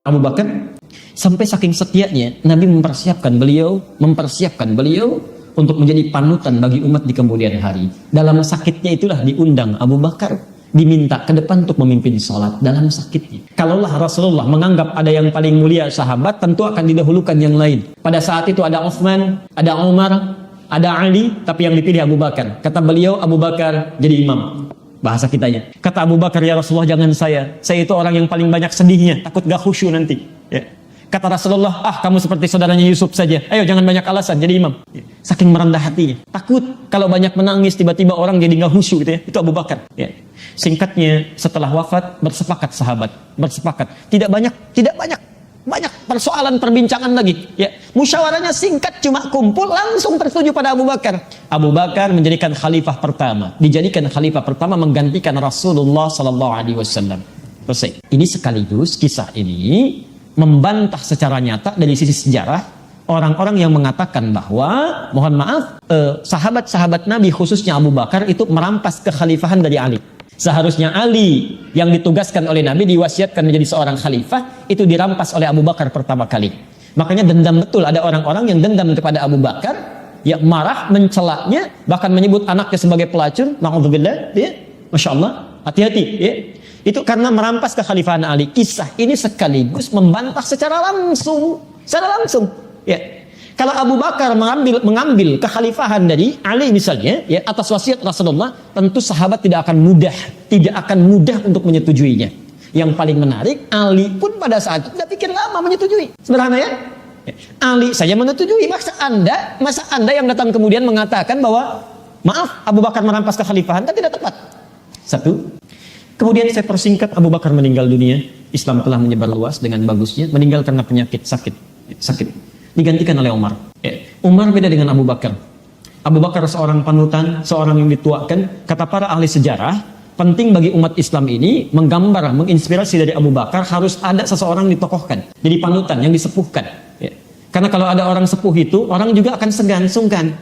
Abu Bakar sampai saking setianya Nabi mempersiapkan beliau untuk menjadi panutan bagi umat di kemudian hari. Dalam sakitnya itulah diundang Abu Bakar, diminta ke depan untuk memimpin sholat dalam sakitnya. Kalaulah Rasulullah menganggap ada yang paling mulia sahabat, tentu akan didahulukan yang lain. Pada saat itu ada Utsman, ada Umar, ada Ali, tapi yang dipilih Abu Bakar. Kata beliau, Abu Bakar jadi imam. Bahasa kitanya. Kata Abu Bakar, ya Rasulullah jangan saya itu orang yang paling banyak sedihnya, takut gak khusyuk nanti. Ya. Kata Rasulullah, kamu seperti saudaranya Yusuf saja. Ayo jangan banyak alasan, jadi imam. Ya. Saking merendah hatinya. Takut kalau banyak menangis, tiba-tiba orang jadi gak khusyuk gitu ya. Itu Abu Bakar. Ya. Singkatnya, setelah wafat, bersepakat sahabat. Bersepakat. Tidak banyak persoalan perbincangan lagi. Ya. Musyawarahnya singkat, cuma kumpul, langsung tertuju pada Abu Bakar. Abu Bakar menjadikan khalifah pertama. Dijadikan khalifah pertama menggantikan Rasulullah SAW. Selesai. Ini sekaligus kisah ini membantah secara nyata dari sisi sejarah orang-orang yang mengatakan bahwa, mohon maaf, sahabat-sahabat Nabi khususnya Abu Bakar itu merampas kekhalifahan dari Ali. Seharusnya Ali yang ditugaskan oleh Nabi, diwasiatkan menjadi seorang khalifah, itu dirampas oleh Abu Bakar pertama kali. Makanya dendam betul, ada orang-orang yang dendam kepada Abu Bakar, ya marah, mencelaknya, bahkan menyebut anaknya sebagai pelacur. Na'udzubillah, ya. Masya Allah, hati-hati, ya. Itu karena merampas kekhalifahan Ali. Kisah ini sekaligus membantah secara langsung, ya. Kalau Abu Bakar mengambil kekhalifahan dari Ali misalnya, ya, atas wasiat Rasulullah, tentu sahabat tidak akan mudah untuk menyetujuinya. Yang paling menarik, Ali pun pada saat itu tidak pikir lama menyetujui. Sederhana ya? Ali saja menyetujui. Masa anda yang datang kemudian mengatakan bahwa maaf, Abu Bakar merampas kekhalifahan, kan tidak tepat. Satu. Kemudian saya persingkat, Abu Bakar meninggal dunia. Islam telah menyebar luas dengan bagusnya. Meninggal karena penyakit sakit. Digantikan oleh Umar. Umar beda dengan Abu Bakar. Abu Bakar seorang panutan, seorang yang dituakan. Kata para ahli sejarah, penting bagi umat Islam ini menggambar, menginspirasi dari Abu Bakar, harus ada seseorang ditokohkan, jadi panutan, yang disepuhkan. Karena kalau ada orang sepuh itu, orang juga akan segan, sungkan.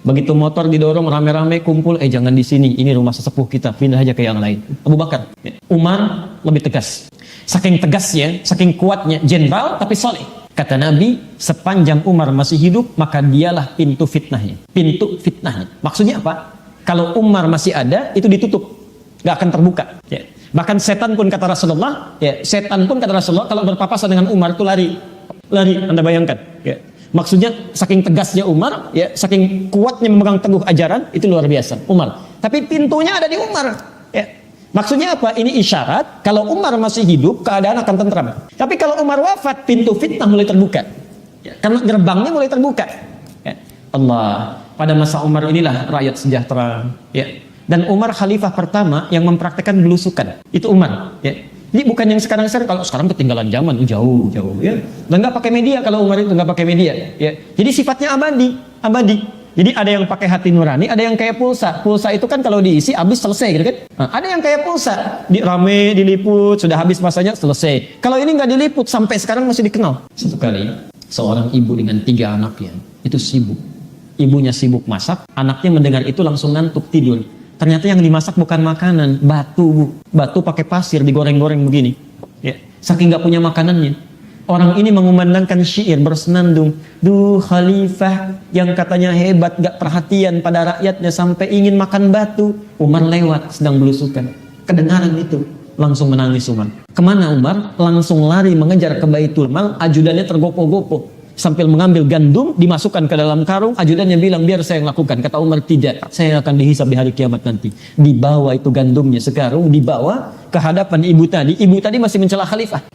Begitu motor didorong rame-rame kumpul, jangan di sini, ini rumah sesepuh kita, pindah aja ke yang lain. Abu Bakar. Umar lebih tegas. Saking tegasnya, saking kuatnya, jenderal tapi soleh. Kata Nabi, sepanjang Umar masih hidup, maka dialah pintu fitnahnya. Pintu fitnahnya. Maksudnya apa? Kalau Umar masih ada, itu ditutup. Gak akan terbuka. Ya. Bahkan setan pun kata Rasulullah, kalau berpapasan dengan Umar itu lari. Anda bayangkan. Ya. Maksudnya, saking tegasnya Umar, ya, saking kuatnya memegang teguh ajaran, itu luar biasa. Umar. Tapi pintunya ada di Umar. Ya. Maksudnya apa? Ini isyarat kalau Umar masih hidup, keadaan akan tentram. Tapi kalau Umar wafat, pintu fitnah mulai terbuka. Ya, karena gerbangnya mulai terbuka. Ya. Allah, pada masa Umar inilah rakyat sejahtera. Ya. Dan Umar khalifah pertama yang mempraktekkan belusukan. Itu Umar. Ya. Ini bukan yang sekarang, kalau sekarang ketinggalan zaman, jauh. Ya. Dan nggak pakai media, kalau Umar itu nggak pakai media. Ya. Jadi sifatnya abadi. Jadi ada yang pakai hati nurani, ada yang kayak pulsa. Pulsa itu kan kalau diisi habis selesai gitu kan. Nah, ada yang kayak pulsa, rame diliput, sudah habis masanya selesai. Kalau ini nggak diliput sampai sekarang masih dikenal. Satu kali seorang ibu dengan 3 anaknya itu sibuk. Ibunya sibuk masak, anaknya mendengar itu langsung ngantuk tidur. Ternyata yang dimasak bukan makanan, batu pakai pasir digoreng-goreng begini. Ya, saking nggak punya makanannya. Orang ini mengumandangkan syair bersenandung, duh khalifah yang katanya hebat, gak perhatian pada rakyatnya sampai ingin makan batu. Umar lewat sedang belusukan, kedengaran itu, langsung menangis Umar. Kemana Umar? Langsung lari mengejar ke Baitul Mal. Ajudannya tergopoh-gopoh sambil mengambil gandum, dimasukkan ke dalam karung. Ajudannya bilang, biar saya yang lakukan. Kata Umar, tidak, saya akan dihisab di hari kiamat nanti. Dibawa itu gandumnya sekarung, dibawa ke hadapan ibu tadi. Ibu tadi masih mencela khalifah.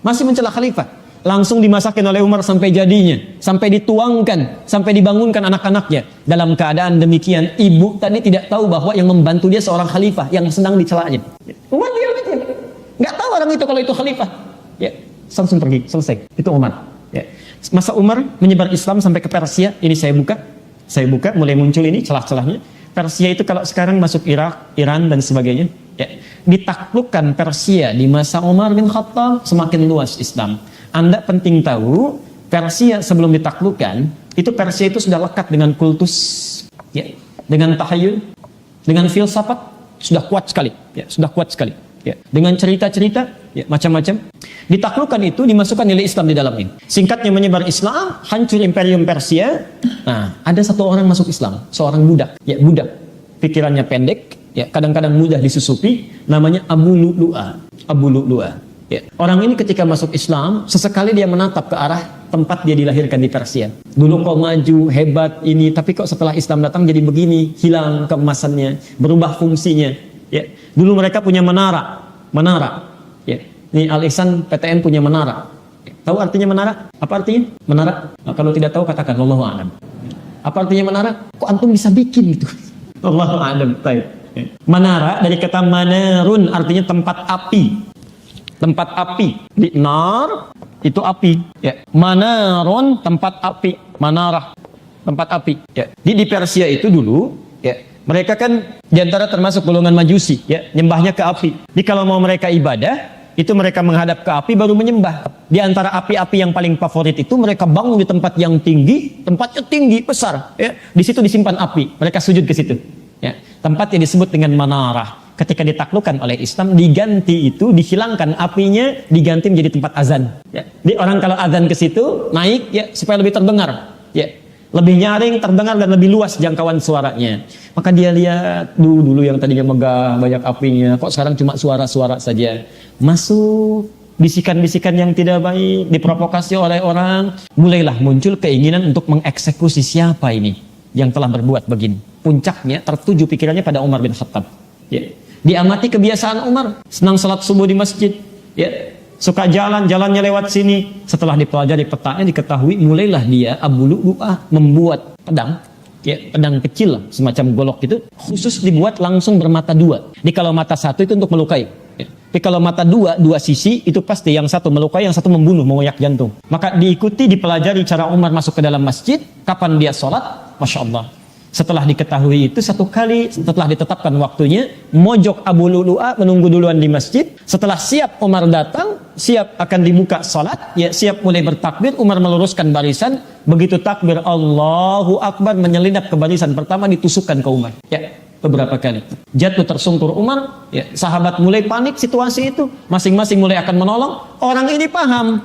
Langsung dimasakin oleh Umar sampai jadinya, sampai dituangkan, sampai dibangunkan anak-anaknya. Dalam keadaan demikian, ibu tadi tidak tahu bahwa yang membantu dia seorang khalifah yang sedang dicelanya. Umar diam aja, nggak tahu orang itu kalau itu khalifah. Ya, langsung pergi, selesai. Itu Umar. Ya. Masa Umar menyebar Islam sampai ke Persia. Ini saya buka, mulai muncul ini celah-celahnya. Persia itu kalau sekarang masuk Irak, Iran dan sebagainya. Ya. Ditaklukkan Persia di masa Umar bin Khattab, semakin luas Islam. Anda penting tahu, Persia sebelum ditaklukkan, itu Persia itu sudah lekat dengan kultus, ya, dengan tahayul, dengan filsafat, sudah kuat sekali, ya, sudah kuat sekali. Ya, dengan cerita-cerita, ya, macam-macam. Ditaklukkan itu dimasukkan nilai Islam di dalamnya. Singkatnya menyebar Islam, hancur imperium Persia. Nah, ada satu orang masuk Islam, seorang budak, ya, budak. Pikirannya pendek, ya, kadang-kadang mudah disusupi, namanya Abu Lu'lu'ah. Abu Lu'lu'ah. Ya. Orang ini ketika masuk Islam, sesekali dia menatap ke arah tempat dia dilahirkan di Persia. Dulu kok maju, hebat ini, tapi kok setelah Islam datang jadi begini, hilang keemasannya, berubah fungsinya. Ya, dulu mereka punya menara. Ya, ini Al-Ihsan PTN punya menara. Ya. Tahu artinya menara? Apa artinya? Menara? Nah, kalau tidak tahu katakan wallahu a'lam. Apa artinya menara? Kok antum bisa bikin gitu? Wallahu a'lam. Baik. Ya. Menara dari kata manarun, artinya tempat api. Tempat api. Di nar itu api. Ya. Manarun tempat api. Manarah tempat api. Ya. Di Persia itu dulu, ya. Mereka kan diantara termasuk golongan majusi, ya, nyembahnya ke api. Jadi kalau mau mereka ibadah, itu mereka menghadap ke api baru menyembah. Di antara api-api yang paling favorit itu mereka bangun di tempat yang tinggi, tempatnya tinggi, besar, ya. Di situ disimpan api, mereka sujud ke situ. Ya. Tempat yang disebut dengan manarah. Ketika ditaklukkan oleh Islam, diganti itu, dihilangkan apinya, diganti menjadi tempat azan. Ya. Jadi orang kalau azan ke situ, naik, ya, supaya lebih terdengar. Ya. Lebih nyaring, terdengar, dan lebih luas jangkauan suaranya. Maka dia lihat dulu yang tadinya megah, banyak apinya, kok sekarang cuma suara-suara saja. Masuk bisikan-bisikan yang tidak baik, diprovokasi oleh orang, mulailah muncul keinginan untuk mengeksekusi siapa ini yang telah berbuat begini. Puncaknya tertuju pikirannya pada Umar bin Khattab. Ya. Diamati kebiasaan Umar, senang salat subuh di masjid, ya. Suka jalannya lewat sini. Setelah dipelajari petanya, diketahui, mulailah dia Abu Lu'lu'ah membuat pedang, ya, pedang kecil semacam golok itu, khusus dibuat langsung bermata dua. Jadi kalau mata satu itu untuk melukai, ya. Tapi kalau mata dua sisi itu pasti yang satu melukai, yang satu membunuh, mengoyak jantung. Maka diikuti, dipelajari cara Umar masuk ke dalam masjid, kapan dia sholat, Masya Allah. Setelah diketahui itu, satu kali setelah ditetapkan waktunya, mojok Abu Lu'lu'ah menunggu duluan di masjid. Setelah siap Umar datang, siap akan dibuka salat, ya, siap mulai bertakbir, Umar meluruskan barisan. Begitu takbir Allahu Akbar, menyelinap ke barisan pertama, ditusukkan ke Umar. Ya, beberapa kali. Jatuh tersungkur Umar, ya, sahabat mulai panik situasi itu. Masing-masing mulai akan menolong. Orang ini paham,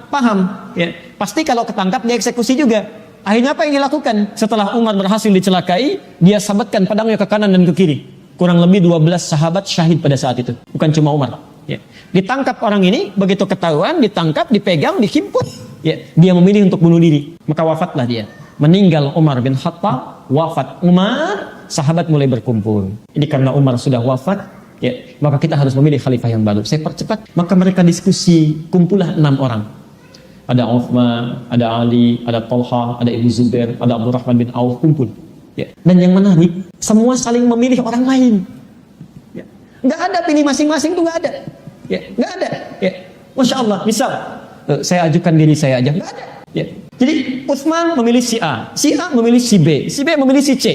ya. Pasti kalau ketangkap dieksekusi juga. Akhirnya apa yang dilakukan? Setelah Umar berhasil dicelakai, dia sabatkan pedangnya ke kanan dan ke kiri. Kurang lebih 12 sahabat syahid pada saat itu. Bukan cuma Umar. Ya. Ditangkap orang ini, begitu ketahuan, ditangkap, dipegang, dihimpun. Ya. Dia memilih untuk bunuh diri. Maka wafatlah dia. Meninggal Umar bin Khattab, wafat Umar, sahabat mulai berkumpul. Ini karena Umar sudah wafat, ya, maka kita harus memilih khalifah yang baru. Saya percepat. Maka mereka diskusi, kumpulah 6 orang. Ada Uthman, ada Ali, ada Talha, ada Ibnu Zubair, ada Abdurrahman bin Auf, kumpul. Ya. Dan yang menarik, semua saling memilih orang lain. Ya. Nggak ada pilih masing-masing itu, nggak ada. Ya. Nggak ada. Ya. Masya Allah, misal saya ajukan diri saya aja, nggak ada. Ya. Jadi Uthman memilih si A memilih si B memilih si C.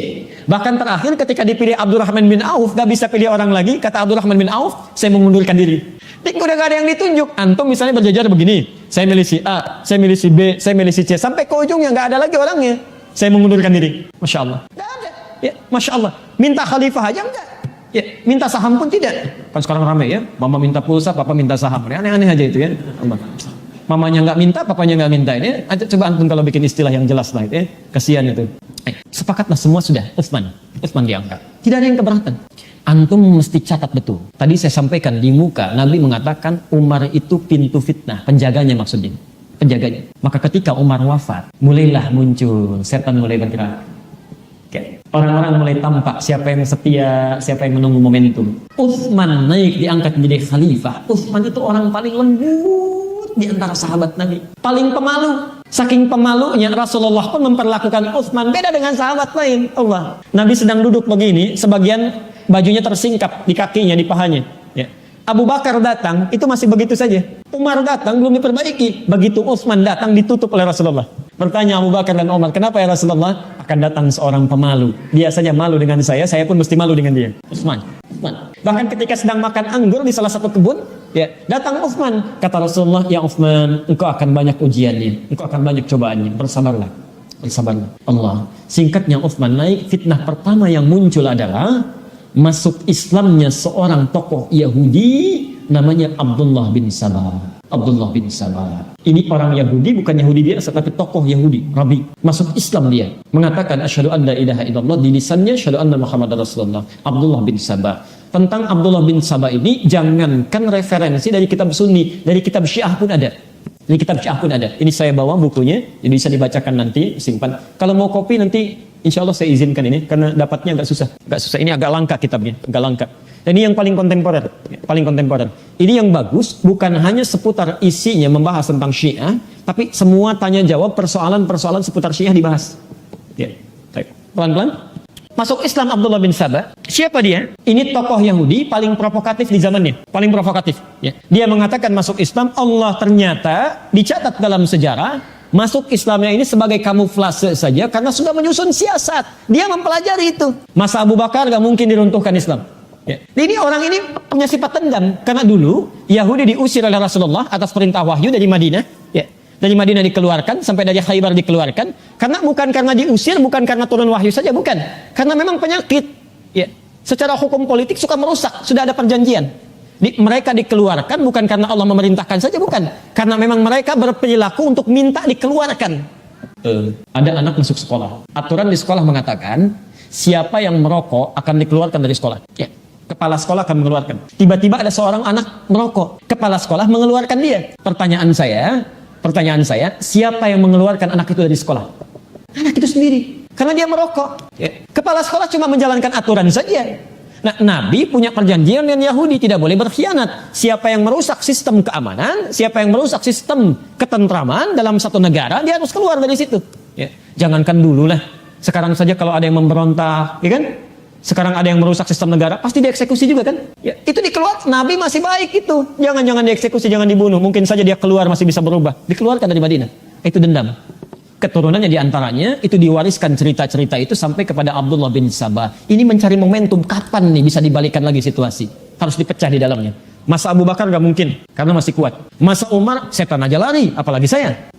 Bahkan terakhir ketika dipilih Abdurrahman bin Auf, nggak bisa pilih orang lagi. Kata Abdurrahman bin Auf, saya mengundurkan diri. Udah gak ada yang ditunjuk. Antum misalnya berjajar begini, saya milih si A, saya milih si B, saya milih si C, sampai ke ujungnya gak ada lagi orangnya. Saya mengundurkan diri. Masya Allah. Gak ada. Ya, Masya Allah. Minta khalifah aja enggak. Ya, minta saham pun tidak. Kan sekarang ramai ya. Mama minta pulsa, papa minta saham. Aneh-aneh aja itu ya. Mamanya nggak minta, papanya nggak minta. Ini coba antum kalau bikin istilah yang jelas lah itu ya. Kasihan itu. Sepakatlah semua sudah. Uthman diangkat. Tidak ada yang keberatan. Antum mesti catat betul. Tadi saya sampaikan di muka, Nabi mengatakan Umar itu pintu fitnah, penjaganya maksudnya. Penjaganya. Maka ketika Umar wafat, mulailah muncul, setan mulai bergerak. Okay. Orang-orang mulai tampak siapa yang setia, siapa yang menunggu momentum. Uthman naik diangkat menjadi khalifah. Uthman itu orang paling lembut di antara sahabat Nabi. Paling pemalu. Saking pemalunya Rasulullah pun memperlakukan Uthman beda dengan sahabat lain. Allah. Nabi sedang duduk begini, sebagian bajunya tersingkap di kakinya, di pahanya. Ya. Abu Bakar datang, itu masih begitu saja. Umar datang, belum diperbaiki. Begitu Uthman datang, ditutup oleh Rasulullah. Bertanya Abu Bakar dan Umar, kenapa ya Rasulullah? Akan datang seorang pemalu. Dia saja malu dengan saya pun mesti malu dengan dia. Uthman. Bahkan ketika sedang makan anggur di salah satu kebun, ya, datang Utsman. Kata Rasulullah, "Ya Utsman, engkau akan banyak ujiannya, engkau akan banyak cobaannya. Bersabarlah." Bersabarlah. Allah. Singkatnya Utsman naik, fitnah pertama yang muncul adalah masuk Islamnya seorang tokoh Yahudi namanya Abdullah bin Sabah. Abdullah bin Sabah. Ini orang Yahudi, bukan Yahudi biasa, tapi tokoh Yahudi, Rabi. Masuk Islam dia. Mengatakan asyhadu an la ilaha illallah, di lisannya asyhadu anna Muhammadar Rasulullah. Abdullah bin Sabah. Tentang Abdullah bin Sabah ini, jangankan referensi dari kitab Sunni, dari kitab Syiah pun ada. Dari kitab Syiah pun ada. Ini saya bawa bukunya, jadi bisa dibacakan nanti, simpan. Kalau mau kopi nanti, insya Allah saya izinkan ini, karena dapatnya agak susah. Agak susah, ini agak langka kitabnya, agak langka. Dan ini yang paling kontemporer, paling kontemporer. Ini yang bagus, bukan hanya seputar isinya membahas tentang Syiah, tapi semua tanya jawab persoalan-persoalan seputar Syiah dibahas. Ya, pelan-pelan. Masuk Islam Abdullah bin Sabah. Siapa dia? Ini tokoh Yahudi paling provokatif di zamannya, paling provokatif. Ya. Dia mengatakan masuk Islam, Allah ternyata dicatat dalam sejarah masuk Islamnya ini sebagai kamuflase saja karena sudah menyusun siasat. Dia mempelajari itu. Masa Abu Bakar gak mungkin diruntuhkan Islam. Ya. Ini orang ini punya sifat dendam karena dulu Yahudi diusir oleh Rasulullah atas perintah wahyu dari Madinah. Ya. Dari Madinah dikeluarkan sampai dari Khaybar dikeluarkan karena bukan karena diusir, bukan karena turun wahyu saja, bukan. Karena memang penyakit. Ya. Secara hukum politik suka merusak, sudah ada perjanjian. Mereka dikeluarkan bukan karena Allah memerintahkan saja, bukan. Karena memang mereka berperilaku untuk minta dikeluarkan. Ada anak masuk sekolah. Aturan di sekolah mengatakan siapa yang merokok akan dikeluarkan dari sekolah. Ya. Kepala sekolah akan mengeluarkan. Tiba-tiba ada seorang anak merokok. Kepala sekolah mengeluarkan dia. Pertanyaan saya, siapa yang mengeluarkan anak itu dari sekolah? Anak itu sendiri. Karena dia merokok. Ya. Kepala sekolah cuma menjalankan aturan saja. Nah, Nabi punya perjanjian dengan Yahudi, tidak boleh berkhianat. Siapa yang merusak sistem keamanan, siapa yang merusak sistem ketentraman dalam satu negara, dia harus keluar dari situ. Ya. Jangankan dulu lah. Sekarang saja kalau ada yang memberontak, ya kan? Sekarang ada yang merusak sistem negara, pasti dieksekusi juga kan? Ya, itu dikeluar, Nabi masih baik itu. Jangan dieksekusi, jangan dibunuh. Mungkin saja dia keluar masih bisa berubah. Dikeluarkan dari Madinah. Itu dendam. Keturunannya diantaranya, itu diwariskan cerita-cerita itu sampai kepada Abdullah bin Sabah. Ini mencari momentum, kapan nih bisa dibalikan lagi situasi. Harus dipecah di dalamnya. Masa Abu Bakar gak mungkin, karena masih kuat. Masa Umar, setan aja lari, apalagi saya.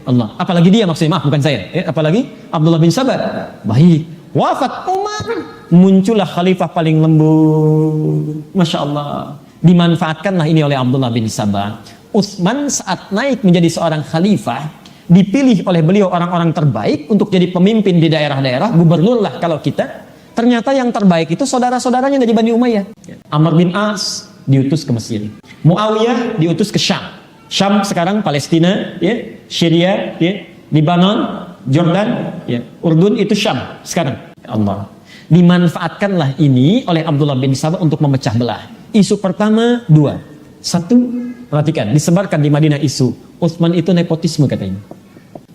Allah. Apalagi dia maksudnya, maaf bukan saya. Apalagi Abdullah bin Sabah. Baik. Wafat Umar, muncullah khalifah paling lembut. Masya Allah. Dimanfaatkanlah ini oleh Abdullah bin Sabah. Utsman saat naik menjadi seorang khalifah, dipilih oleh beliau orang-orang terbaik untuk jadi pemimpin di daerah-daerah, gubernur lah kalau kita. Ternyata yang terbaik itu saudara-saudaranya dari Bani Umayyah. Amr bin As diutus ke Mesir. Muawiyah diutus ke Syam. Syam sekarang Palestina, ya, Syria, ya, Libanon, Jordan, ya, Urdun itu Syam sekarang. Ya Allah. Dimanfaatkanlah ini oleh Abdullah bin Sabah untuk memecah belah. Isu pertama dua. Satu, perhatikan, disebarkan di Madinah isu Utsman itu nepotisme katanya.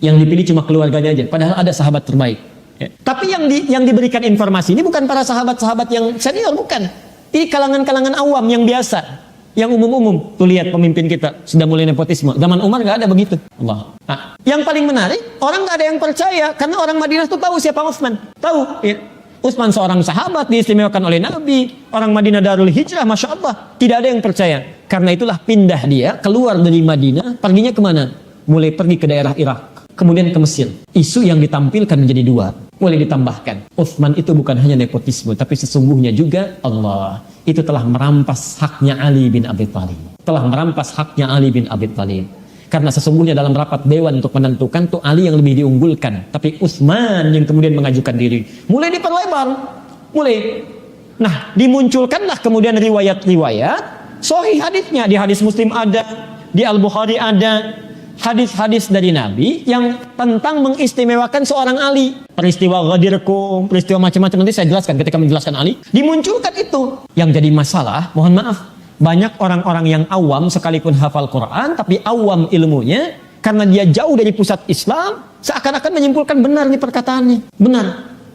Yang dipilih cuma keluarganya aja, padahal ada sahabat terbaik. Ya. Tapi yang diberikan informasi ini bukan para sahabat-sahabat yang senior, bukan. Ini kalangan-kalangan awam yang biasa. Yang umum-umum. Tuh lihat pemimpin kita sudah mulai nepotisme. Zaman Umar gak ada begitu. Allah. Nah, yang paling menarik, orang gak ada yang percaya karena orang Madinah itu tahu siapa Utsman. Tahu. Ya. Utsman seorang sahabat diistimewakan oleh Nabi. Orang Madinah Darul Hijrah, Masya Allah. Tidak ada yang percaya. Karena itulah pindah dia keluar dari Madinah. Perginya kemana? Mulai pergi ke daerah Irak. Kemudian ke Mesir. Isu yang ditampilkan menjadi dua. Boleh ditambahkan. Utsman itu bukan hanya nepotisme, tapi sesungguhnya juga Allah itu telah merampas haknya Ali bin Abi Thalib. Telah merampas haknya Ali bin Abi Thalib. Karena sesungguhnya dalam rapat dewan untuk menentukan tuh Ali yang lebih diunggulkan, tapi Utsman yang kemudian mengajukan diri. Mulai diperlebar. Mulai. Nah, dimunculkanlah kemudian riwayat-riwayat sahih hadisnya. Di hadis Muslim ada, di Al-Bukhari ada hadis-hadis dari Nabi yang tentang mengistimewakan seorang Ali. Peristiwa Ghadir Qum, peristiwa macam-macam nanti saya jelaskan ketika menjelaskan Ali. Dimunculkan itu. Yang jadi masalah, mohon maaf, banyak orang-orang yang awam sekalipun hafal Quran, tapi awam ilmunya karena dia jauh dari pusat Islam, seakan-akan menyimpulkan benar nih perkataannya. Benar.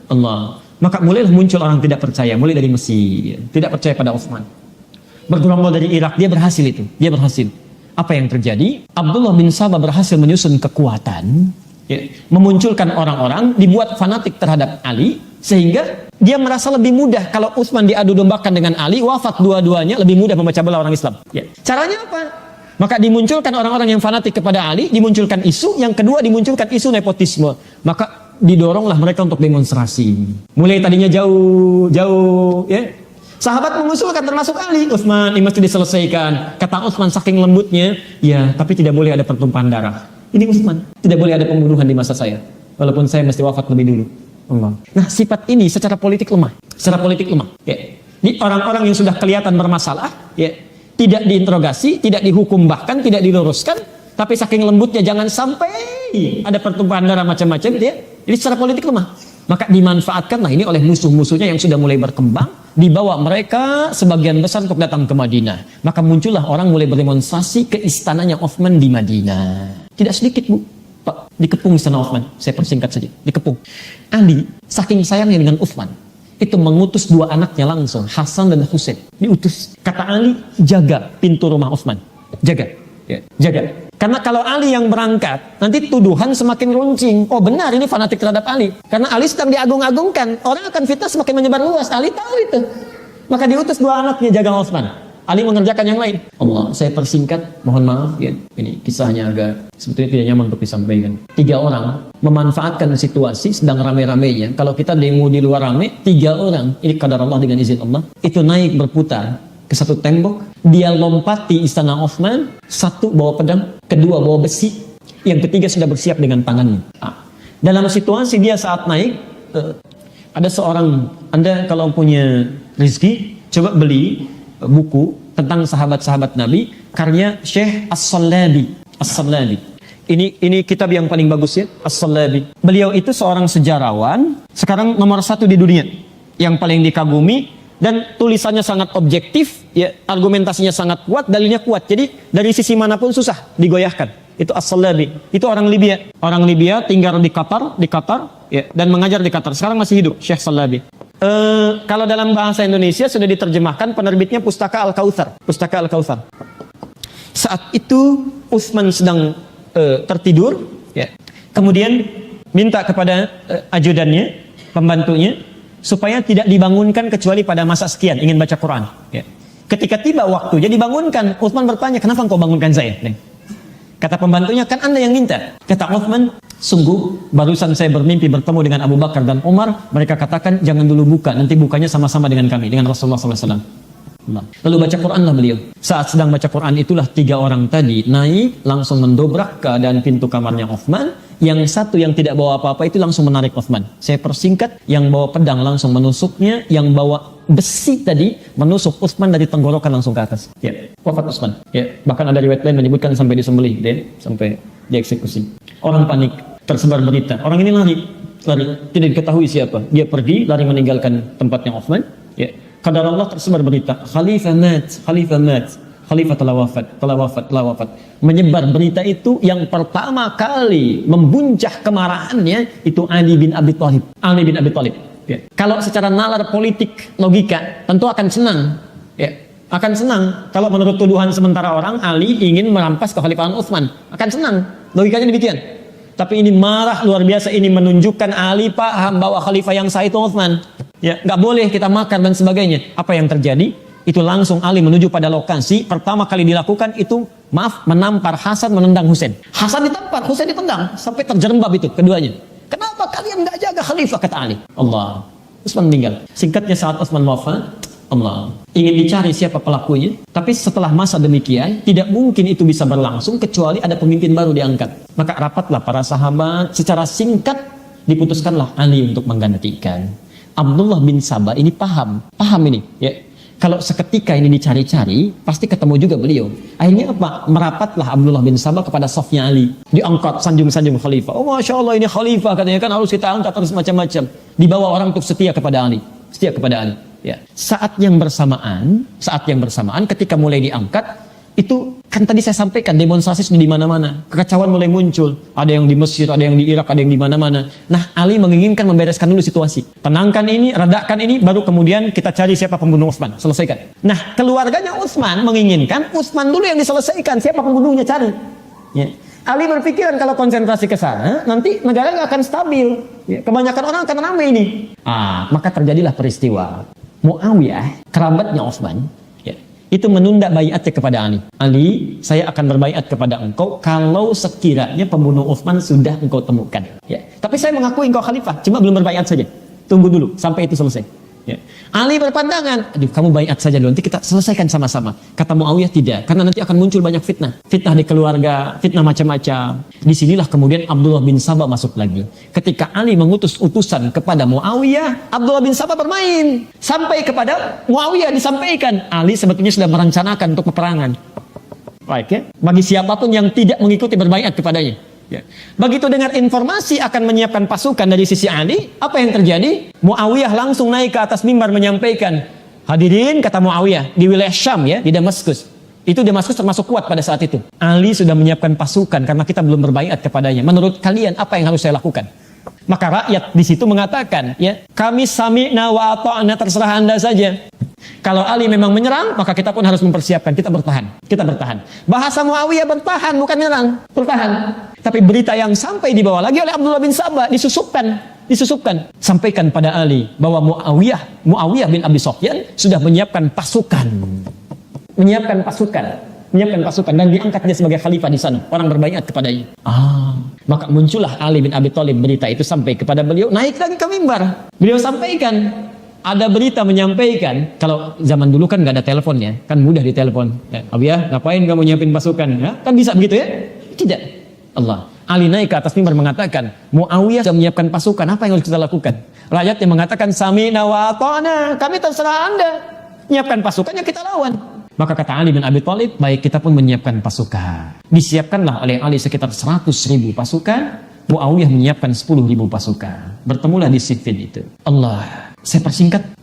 Allah. Maka mulailah muncul orang tidak percaya, mulai dari Mesir, tidak percaya pada Utsman. Bergerombol dari Irak, dia berhasil itu. Dia berhasil. Apa yang terjadi? Abdullah bin Sabah berhasil menyusun kekuatan, ya, memunculkan orang-orang, dibuat fanatik terhadap Ali, sehingga Dia merasa lebih mudah kalau Utsman diadu dombakan dengan Ali, wafat dua-duanya, lebih mudah memecah belah orang Islam. Ya. Caranya apa? Maka dimunculkan orang-orang yang fanatik kepada Ali, dimunculkan isu, yang kedua dimunculkan isu nepotisme. Maka didoronglah mereka untuk demonstrasi. Mulai tadinya jauh, ya. Sahabat mengusulkan termasuk Ali, Utsman ini mesti diselesaikan. Kata Utsman saking lembutnya, ya tapi tidak boleh ada pertumpahan darah. Ini Utsman, tidak boleh ada pembunuhan di masa saya. Walaupun saya mesti wafat lebih dulu. Allah. Nah, sifat ini secara politik lemah. Secara politik lemah. Ya. Ini orang-orang yang sudah kelihatan bermasalah, ya, tidak diinterogasi, tidak dihukum, bahkan tidak diluruskan, tapi saking lembutnya jangan sampai ada pertumpahan darah macam-macam, ya. Jadi secara politik lemah. Maka dimanfaatkanlah ini oleh musuh-musuhnya yang sudah mulai berkembang, dibawa mereka sebagian besar untuk datang ke Madinah. Maka muncullah orang mulai berdemonstrasi ke istananya Utsman di Madinah. Tidak sedikit, Bu. Pak, dikepung istana Utsman. Saya persingkat saja. Dikepung. Ali, saking sayangnya dengan Utsman, itu mengutus dua anaknya langsung, Hasan dan Husain. Diutus. Kata Ali, jaga pintu rumah Utsman. Jaga. Ya, jaga. Karena kalau Ali yang berangkat, nanti tuduhan semakin runcing. Oh benar, ini fanatik terhadap Ali. Karena Ali sedang diagung-agungkan. Orang akan fitnah semakin menyebar luas. Ali tahu itu. Maka diutus dua anaknya jaga Utsman. Ali mengerjakan yang lain. Allah, saya persingkat, mohon maaf ya. Ini kisahnya agak sebetulnya tidak nyaman untuk disampaikan. 3 orang memanfaatkan situasi sedang rame-ramenya. Kalau kita demo di luar rame, 3 orang, ini qadar Allah dengan izin Allah, itu naik berputar ke satu tembok. Dia lompati istana Utsman. 1 bawa pedang, 2 bawa besi, yang ketiga sudah bersiap dengan tangannya. Dalam situasi dia saat naik, ada seorang, Anda kalau punya rezeki, coba beli buku tentang sahabat-sahabat Nabi karya Syekh As-Sallabi. As-Sallabi. Ini kitab yang paling bagus ya, As-Sallabi. Beliau itu seorang sejarawan, sekarang nomor 1 di dunia, yang paling dikagumi dan tulisannya sangat objektif, ya, argumentasinya sangat kuat, dalilnya kuat. Jadi dari sisi manapun susah digoyahkan. Itu As-Sallabi. Itu orang Libya. Orang Libya tinggal di Qatar, ya, dan mengajar di Qatar. Sekarang masih hidup Syekh Sallabi. Kalau dalam bahasa Indonesia sudah diterjemahkan, penerbitnya Pustaka Al-Kautsar. Pustaka Al-Kautsar. Saat itu Utsman sedang tertidur, ya. Kemudian minta kepada ajudannya, pembantunya, supaya tidak dibangunkan kecuali pada masa sekian ingin baca Quran. Ya. Ketika tiba waktunya dibangunkan, Utsman bertanya, kenapa engkau bangunkan saya? Kata pembantunya, kan Anda yang minta. Kata Utsman, sungguh barusan saya bermimpi bertemu dengan Abu Bakar dan Umar. Mereka katakan jangan dulu buka, nanti bukanya sama-sama dengan kami, dengan Rasulullah SAW. Lalu baca Quranlah beliau. Saat sedang baca Quran itulah 3 orang tadi naik, langsung mendobrak keadaan pintu kamarnya Utsman. Yang satu yang tidak bawa apa-apa itu langsung menarik Utsman. Saya persingkat, yang bawa pedang langsung menusuknya, yang bawa besi tadi menusuk Utsman dari tenggorokan langsung ke atas. Ya, wafat Utsman. Ya, bahkan ada riwayat lain menyebutkan sampai disembelih, sampai dieksekusi. Orang panik, tersebar berita. Orang ini lari, tidak diketahui siapa. Dia pergi, lari meninggalkan tempatnya Utsman. Ya, qadar Allah tersebar berita. Khalifah mat. Khalifah telah wafat. Menyebar berita itu yang pertama kali membuncah kemarahannya itu Ali bin Abi Thalib. Ya. Kalau secara nalar politik logika tentu akan senang, ya. Akan senang kalau menurut tuduhan sementara orang Ali ingin merampas kekhalifahan Utsman, akan senang, logikanya demikian. Tapi ini marah luar biasa, ini menunjukkan Ali paham bahwa khalifah yang sah itu Utsman. Ya, nggak boleh kita makar dan sebagainya. Apa yang terjadi? Itu langsung Ali menuju pada lokasi pertama kali dilakukan itu, menampar Hasan, menendang Husain. Hasan ditampar, Husain ditendang sampai terjerembab itu keduanya. Kenapa kalian nggak jaga khalifah, kata Ali. Allah. Utsman meninggal. Singkatnya saat Utsman wafat, Allah ingin dicari siapa pelakunya. Tapi setelah masa demikian, tidak mungkin itu bisa berlangsung kecuali ada pemimpin baru diangkat. Maka rapatlah para sahabat, secara singkat diputuskanlah Ali untuk menggantikan. Abdullah bin Sabah ini paham ini, ya. Kalau seketika ini dicari-cari, pasti ketemu juga beliau. Akhirnya apa? Merapatlah Abdullah bin Sabah kepada safnya Ali. Diangkat sanjung-sanjung khalifah. Oh Masya Allah, ini khalifah katanya, kan harus kita angkat, harus macam-macam. Dibawa orang untuk setia kepada Ali. Setia kepada Ali. Ya. Saat yang bersamaan ketika mulai diangkat, itu kan tadi saya sampaikan demonstrasi sudah di mana-mana. Kekacauan mulai muncul. Ada yang di Mesir, ada yang di Irak, ada yang di mana-mana. Nah, Ali menginginkan membereskan dulu situasi. Tenangkan ini, redakan ini, baru kemudian kita cari siapa pembunuh Utsman. Selesaikan. Nah, keluarganya Utsman menginginkan Utsman dulu yang diselesaikan. Siapa pembunuhnya, cari. Ya. Ali berpikiran kalau konsentrasi ke sana, nanti negara nggak akan stabil. Ya, kebanyakan orang akan ramai ini. Maka terjadilah peristiwa. Muawiyah, kerabatnya Utsman, ya, itu menunda baiatnya kepada Ali. Ali, saya akan berbaiat kepada engkau kalau sekiranya pembunuh Utsman sudah engkau temukan. Ya. Tapi saya mengakui engkau khalifah, cuma belum berbaiat saja. Tunggu dulu sampai itu selesai. Ya. Ali berpandangan, aduh kamu baiat saja dulu, nanti kita selesaikan sama-sama. Kata Muawiyah tidak, karena nanti akan muncul banyak fitnah. Fitnah di keluarga, fitnah macam-macam. Disinilah kemudian Abdullah bin Sabah masuk lagi. Ketika Ali mengutus utusan kepada Muawiyah, Abdullah bin Sabah bermain. Sampai kepada Muawiyah disampaikan, Ali sebetulnya sudah merencanakan untuk peperangan. Baik ya, bagi siapapun yang tidak mengikuti berbaiat kepadanya. Ya. Begitu dengar informasi akan menyiapkan pasukan dari sisi Ali, apa yang terjadi? Muawiyah langsung naik ke atas mimbar menyampaikan, hadirin, kata Muawiyah, di wilayah Syam ya, di Damaskus. Itu Damaskus termasuk kuat pada saat itu. Ali sudah menyiapkan pasukan karena kita belum berbaiat kepadanya. Menurut kalian apa yang harus saya lakukan? Maka rakyat di situ mengatakan, ya, kami sami'na wa ata'na, terserah Anda saja. Kalau Ali memang menyerang, maka kita pun harus mempersiapkan. Kita bertahan. Kita bertahan. Bahasa Muawiyah bertahan, bukan menyerang. Bertahan. Tapi berita yang sampai dibawa lagi oleh Abdullah bin Sabah disusupkan. Sampaikan pada Ali bahwa Muawiyah bin Abi Sufyan sudah menyiapkan pasukan. Menyiapkan pasukan dan diangkat dia sebagai khalifah di sana. Orang berbaiat kepadanya. Maka muncullah Ali bin Abi Thalib, berita itu sampai kepada beliau, naik lagi ke mimbar. Beliau sampaikan, ada berita menyampaikan, kalau zaman dulu kan nggak ada telepon ya, kan mudah ditelepon. Abiyah, ngapain kamu nyiapin pasukan? Ya, kan bisa begitu ya? Tidak. Allah. Ali naik ke atas mimbar mengatakan, Muawiyah sudah menyiapkan pasukan, apa yang harus kita lakukan? Rakyat yang mengatakan, sami'na wa ata'na, kami terserah Anda. Nyiapkan pasukannya, kita lawan. Maka kata Ali bin Abi Thalib, baik, kita pun menyiapkan pasukan. Disiapkanlah oleh Ali sekitar 100.000 pasukan, Muawiyah menyiapkan 10.000 pasukan. Bertemulah di Siffin itu. Allah. Saya persingkat.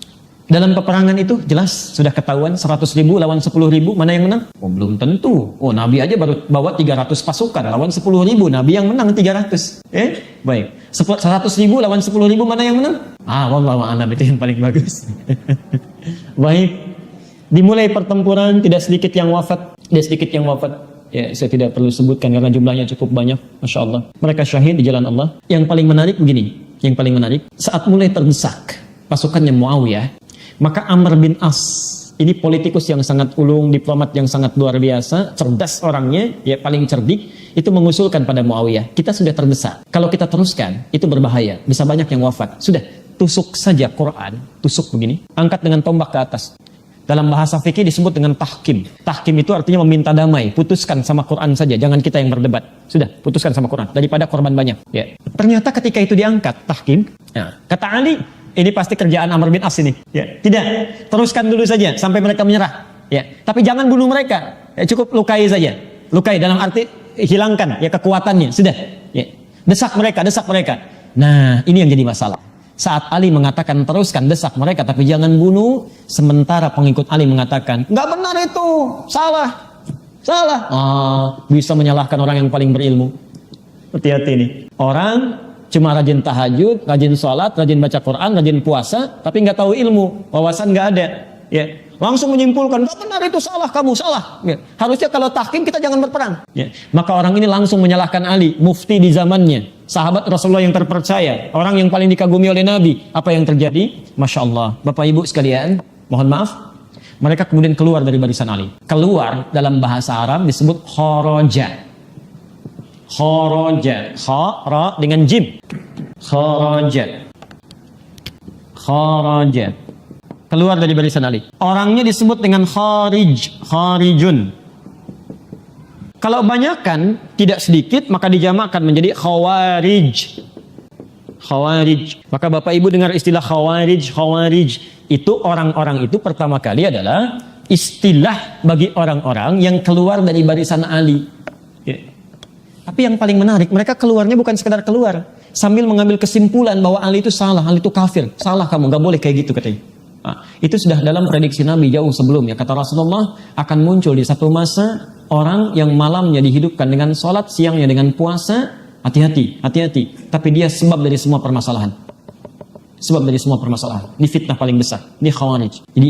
Dalam peperangan itu jelas sudah ketahuan 100.000 lawan 10.000, mana yang menang? Belum tentu. Nabi aja baru bawa 300 pasukan lawan 10.000, Nabi yang menang 300. Baik. 100.000 lawan 10.000, mana yang menang? Wallahu a'lam, itu yang paling bagus. Baik. Dimulai pertempuran, tidak sedikit yang wafat. Ya, saya tidak perlu sebutkan karena jumlahnya cukup banyak. Masya Allah. Mereka syahid di jalan Allah. Yang paling menarik begini. Saat mulai terdesak pasukannya Muawiyah, maka Amr bin As, ini politikus yang sangat ulung, diplomat yang sangat luar biasa, cerdas orangnya, ya paling cerdik, itu mengusulkan pada Muawiyah, kita sudah terdesak. Kalau kita teruskan, itu berbahaya. Bisa banyak yang wafat. Sudah, tusuk saja Quran. Tusuk begini. Angkat dengan tombak ke atas. Dalam bahasa fikih disebut dengan tahkim. Tahkim itu artinya meminta damai. Putuskan sama Quran saja, jangan kita yang berdebat. Sudah, putuskan sama Quran daripada korban banyak. Ya. Ternyata ketika itu diangkat tahkim, kata Ali, ini pasti kerjaan Amr bin As ini. Ya. Tidak, teruskan dulu saja sampai mereka menyerah. Ya. Tapi jangan bunuh mereka. Ya, cukup lukai saja. Lukai dalam arti hilangkan ya kekuatannya. Sudah. Ya. Desak mereka. Nah, ini yang jadi masalah. Saat Ali mengatakan teruskan, desak mereka, tapi jangan bunuh. Sementara pengikut Ali mengatakan, nggak benar itu, salah. Bisa menyalahkan orang yang paling berilmu. Hati-hati nih. Orang cuma rajin tahajud, rajin sholat, rajin baca Quran, rajin puasa, tapi nggak tahu ilmu, wawasan nggak ada. Ya, langsung menyimpulkan, nggak benar itu, salah, kamu salah. Ya. Harusnya kalau tahkim kita jangan berperang. Ya. Maka orang ini langsung menyalahkan Ali, mufti di zamannya. Sahabat Rasulullah yang terpercaya, orang yang paling dikagumi oleh Nabi. Apa yang terjadi? Masya Allah. Bapak Ibu sekalian, mohon maaf. Mereka kemudian keluar dari barisan Ali. Keluar dalam bahasa Arab disebut kharaja. Kharaja. Khara dengan jim. Kharaja. Keluar dari barisan Ali. Orangnya disebut dengan kharijun. Kalau banyakkan, tidak sedikit, maka dijamakkan menjadi khawarij. Maka Bapak Ibu dengar istilah khawarij. Itu orang-orang itu pertama kali adalah istilah bagi orang-orang yang keluar dari barisan Ali. Ya. Tapi yang paling menarik, mereka keluarnya bukan sekedar keluar, sambil mengambil kesimpulan bahwa Ali itu salah, Ali itu kafir. Salah kamu, gak boleh kayak gitu katanya. Itu sudah dalam prediksi Nabi jauh sebelumnya. Kata Rasulullah, akan muncul di satu masa orang yang malamnya dihidupkan dengan sholat, siangnya dengan puasa. Hati-hati. Tapi dia sebab dari semua permasalahan. Ini fitnah paling besar. Ini khawarij. Jadi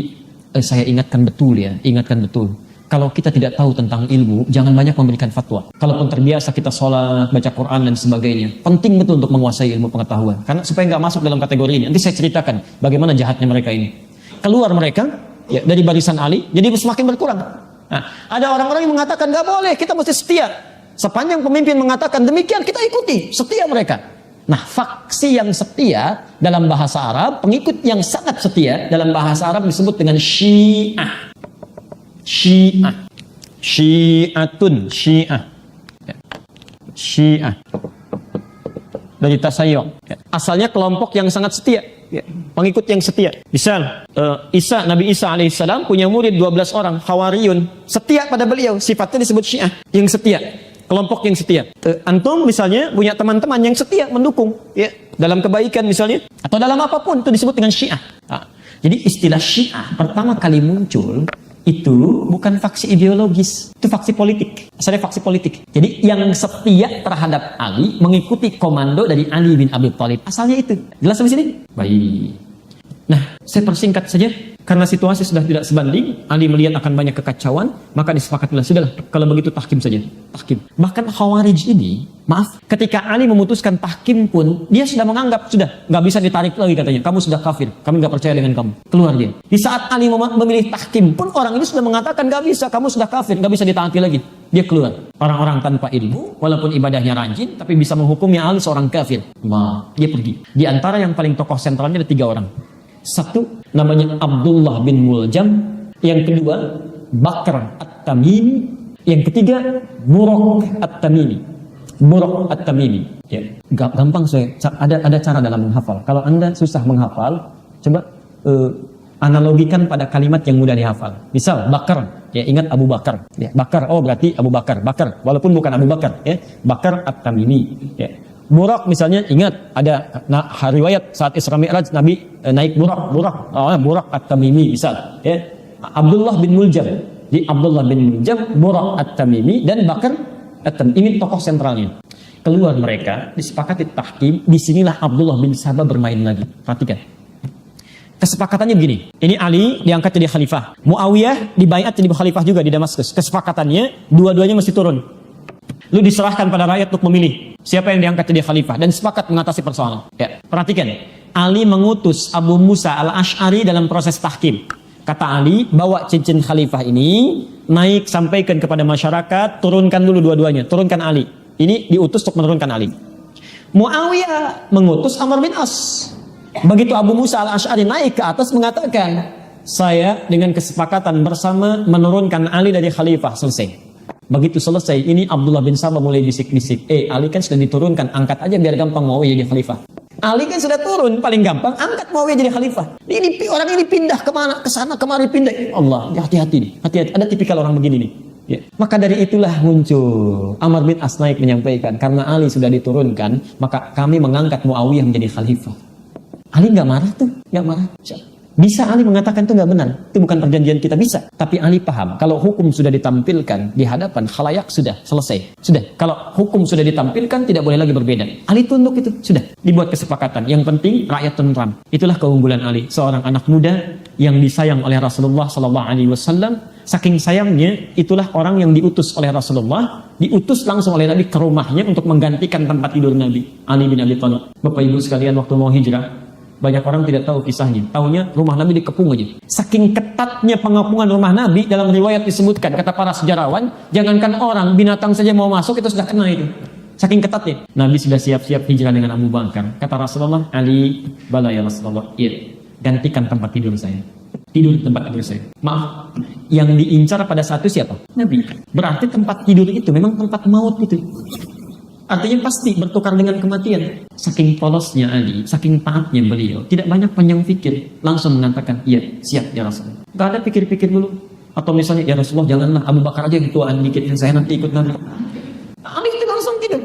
saya ingatkan betul. kalau kita tidak tahu tentang ilmu, jangan banyak memberikan fatwa. Kalaupun terbiasa kita sholat, baca Quran dan sebagainya, penting betul untuk menguasai ilmu pengetahuan. Karena supaya nggak masuk dalam kategori ini. Nanti saya ceritakan bagaimana jahatnya mereka ini. Keluar mereka ya, dari barisan Ali, jadi semakin berkurang. Nah, ada orang-orang yang mengatakan nggak boleh, kita mesti setia. Sepanjang pemimpin mengatakan demikian, kita ikuti, setia mereka. Nah, faksi yang setia dalam bahasa Arab, pengikut yang sangat setia dalam bahasa Arab disebut dengan Syiah. Syiah, Syiatun, Syiah, Syiah dari tasayyuh. Asalnya kelompok yang sangat setia, pengikut yang setia. Misal Nabi Isa alaihissalam punya murid 12 orang, Hawariyun, setia pada beliau, sifatnya disebut Syiah, yang setia, kelompok yang setia. Antum misalnya punya teman-teman yang setia mendukung, ya, dalam kebaikan misalnya, atau dalam apapun itu disebut dengan Syiah. Nah, jadi istilah Syiah pertama kali muncul itu bukan faksi ideologis, itu faksi politik. Asalnya faksi politik. Jadi yang setia terhadap Ali, mengikuti komando dari Ali bin Abi Thalib. Asalnya itu. Jelas sampai sini? Baik. Nah, saya persingkat saja. Karena situasi sudah tidak sebanding, Ali melihat akan banyak kekacauan, maka disepakatilah, sudahlah, kalau begitu tahkim saja. Tahkim. Bahkan Khawarij ini, maaf, ketika Ali memutuskan tahkim pun, dia sudah menganggap, sudah, nggak bisa ditarik lagi katanya. Kamu sudah kafir, kami nggak percaya dengan kamu. Keluar dia. Di saat Ali memilih tahkim pun, orang ini sudah mengatakan, nggak bisa, kamu sudah kafir, nggak bisa ditaati lagi. Dia keluar. Orang-orang tanpa ilmu, walaupun ibadahnya rajin, tapi bisa menghukumnya Ali seorang kafir. Nah, dia pergi. Di antara yang paling tokoh sentralnya ada 3 orang. Satu namanya Abdullah bin Muljam, yang kedua Bakr At-Tamimi, yang ketiga Buraq At-Tamimi. Buraq At-Tamimi. Ya, gampang saya. Ada cara dalam menghafal. Kalau Anda susah menghafal, coba analogikan pada kalimat yang mudah dihafal. Misal Bakar, ya ingat Abu Bakar. Ya, Bakar, oh berarti Abu Bakar. Bakar, walaupun bukan Abu Bakar, ya. Bakar At-Tamimi. Ya. Buraq misalnya, ingat ada riwayat saat Isra Mi'raj Nabi naik Buraq At-Tamimi misal, ya. Abdullah bin Muljam, di Abdullah bin Muljam, Buraq At-Tamimi dan Bakar At-Tamimi, ini tokoh sentralnya. Keluar mereka, disepakati tahkim, disinilah Abdullah bin Sabah bermain lagi. Perhatikan. Kesepakatannya begini, ini Ali diangkat jadi khalifah, Muawiyah dibaiat jadi khalifah juga di Damaskus. Kesepakatannya dua-duanya mesti turun. Lu diserahkan pada rakyat untuk memilih siapa yang diangkat jadi khalifah dan sepakat mengatasi persoalan. Ya, perhatikan. Ali mengutus Abu Musa Al-Asy'ari dalam proses tahkim. Kata Ali, bawa cincin khalifah ini, naik sampaikan kepada masyarakat, turunkan dulu dua-duanya, turunkan Ali. Ini diutus untuk menurunkan Ali. Muawiyah mengutus Amr bin As. Begitu Abu Musa Al-Asy'ari naik ke atas mengatakan, saya dengan kesepakatan bersama menurunkan Ali dari khalifah, selesai. Begitu selesai, ini Abdullah bin Sabah mulai bisik-bisik. Ali kan sudah diturunkan, angkat aja biar gampang Muawiyah jadi khalifah. Ali kan sudah turun, paling gampang angkat Muawiyah jadi khalifah. Ini orang ini pindah kemana, ke sana kemari pindah. Allah, hati-hati nih, hati-hati. Ada tipikal orang begini nih. Ya. Maka dari itulah muncul Amr bin As naik menyampaikan, karena Ali sudah diturunkan, maka kami mengangkat Muawiyah menjadi khalifah. Ali nggak marah tuh, nggak marah. Bisa Ali mengatakan itu nggak benar, itu bukan perjanjian kita, bisa. Tapi Ali paham, kalau hukum sudah ditampilkan di hadapan khalayak sudah selesai. Sudah, kalau hukum sudah ditampilkan tidak boleh lagi berbeda. Ali tunduk itu, sudah dibuat kesepakatan. Yang penting rakyat tentram. Itulah keunggulan Ali, seorang anak muda yang disayang oleh Rasulullah SAW. Saking sayangnya, itulah orang yang diutus oleh Rasulullah, diutus langsung oleh Nabi ke rumahnya untuk menggantikan tempat tidur Nabi, Ali bin Abi Thalib. Bapak Ibu sekalian, waktu mau hijrah, banyak orang tidak tahu kisahnya. Taunya rumah Nabi dikepung aja. Saking ketatnya pengepungan rumah Nabi, dalam riwayat disebutkan, kata para sejarawan, jangankan orang, binatang saja mau masuk itu sudah kena itu. Saking ketatnya. Nabi sudah siap-siap hijrah dengan Abu Bakar. Kata Rasulullah, Ali, bala ya Rasulullah, gantikan tempat tidur saya. Tidur di tempat tidur saya. Maaf, yang diincar pada satu siapa? Nabi. Berarti tempat tidur itu memang tempat maut itu. Artinya pasti bertukar dengan kematian. Saking polosnya Ali, saking taatnya beliau, tidak banyak panjang pikir, langsung mengatakan, iya, siap ya Rasulullah. Gak ada pikir-pikir dulu. Atau misalnya, ya Rasulullah janganlah, Abu Bakar aja yang tuaan dikit, saya nanti ikut Nabi. Ali itu langsung tidur.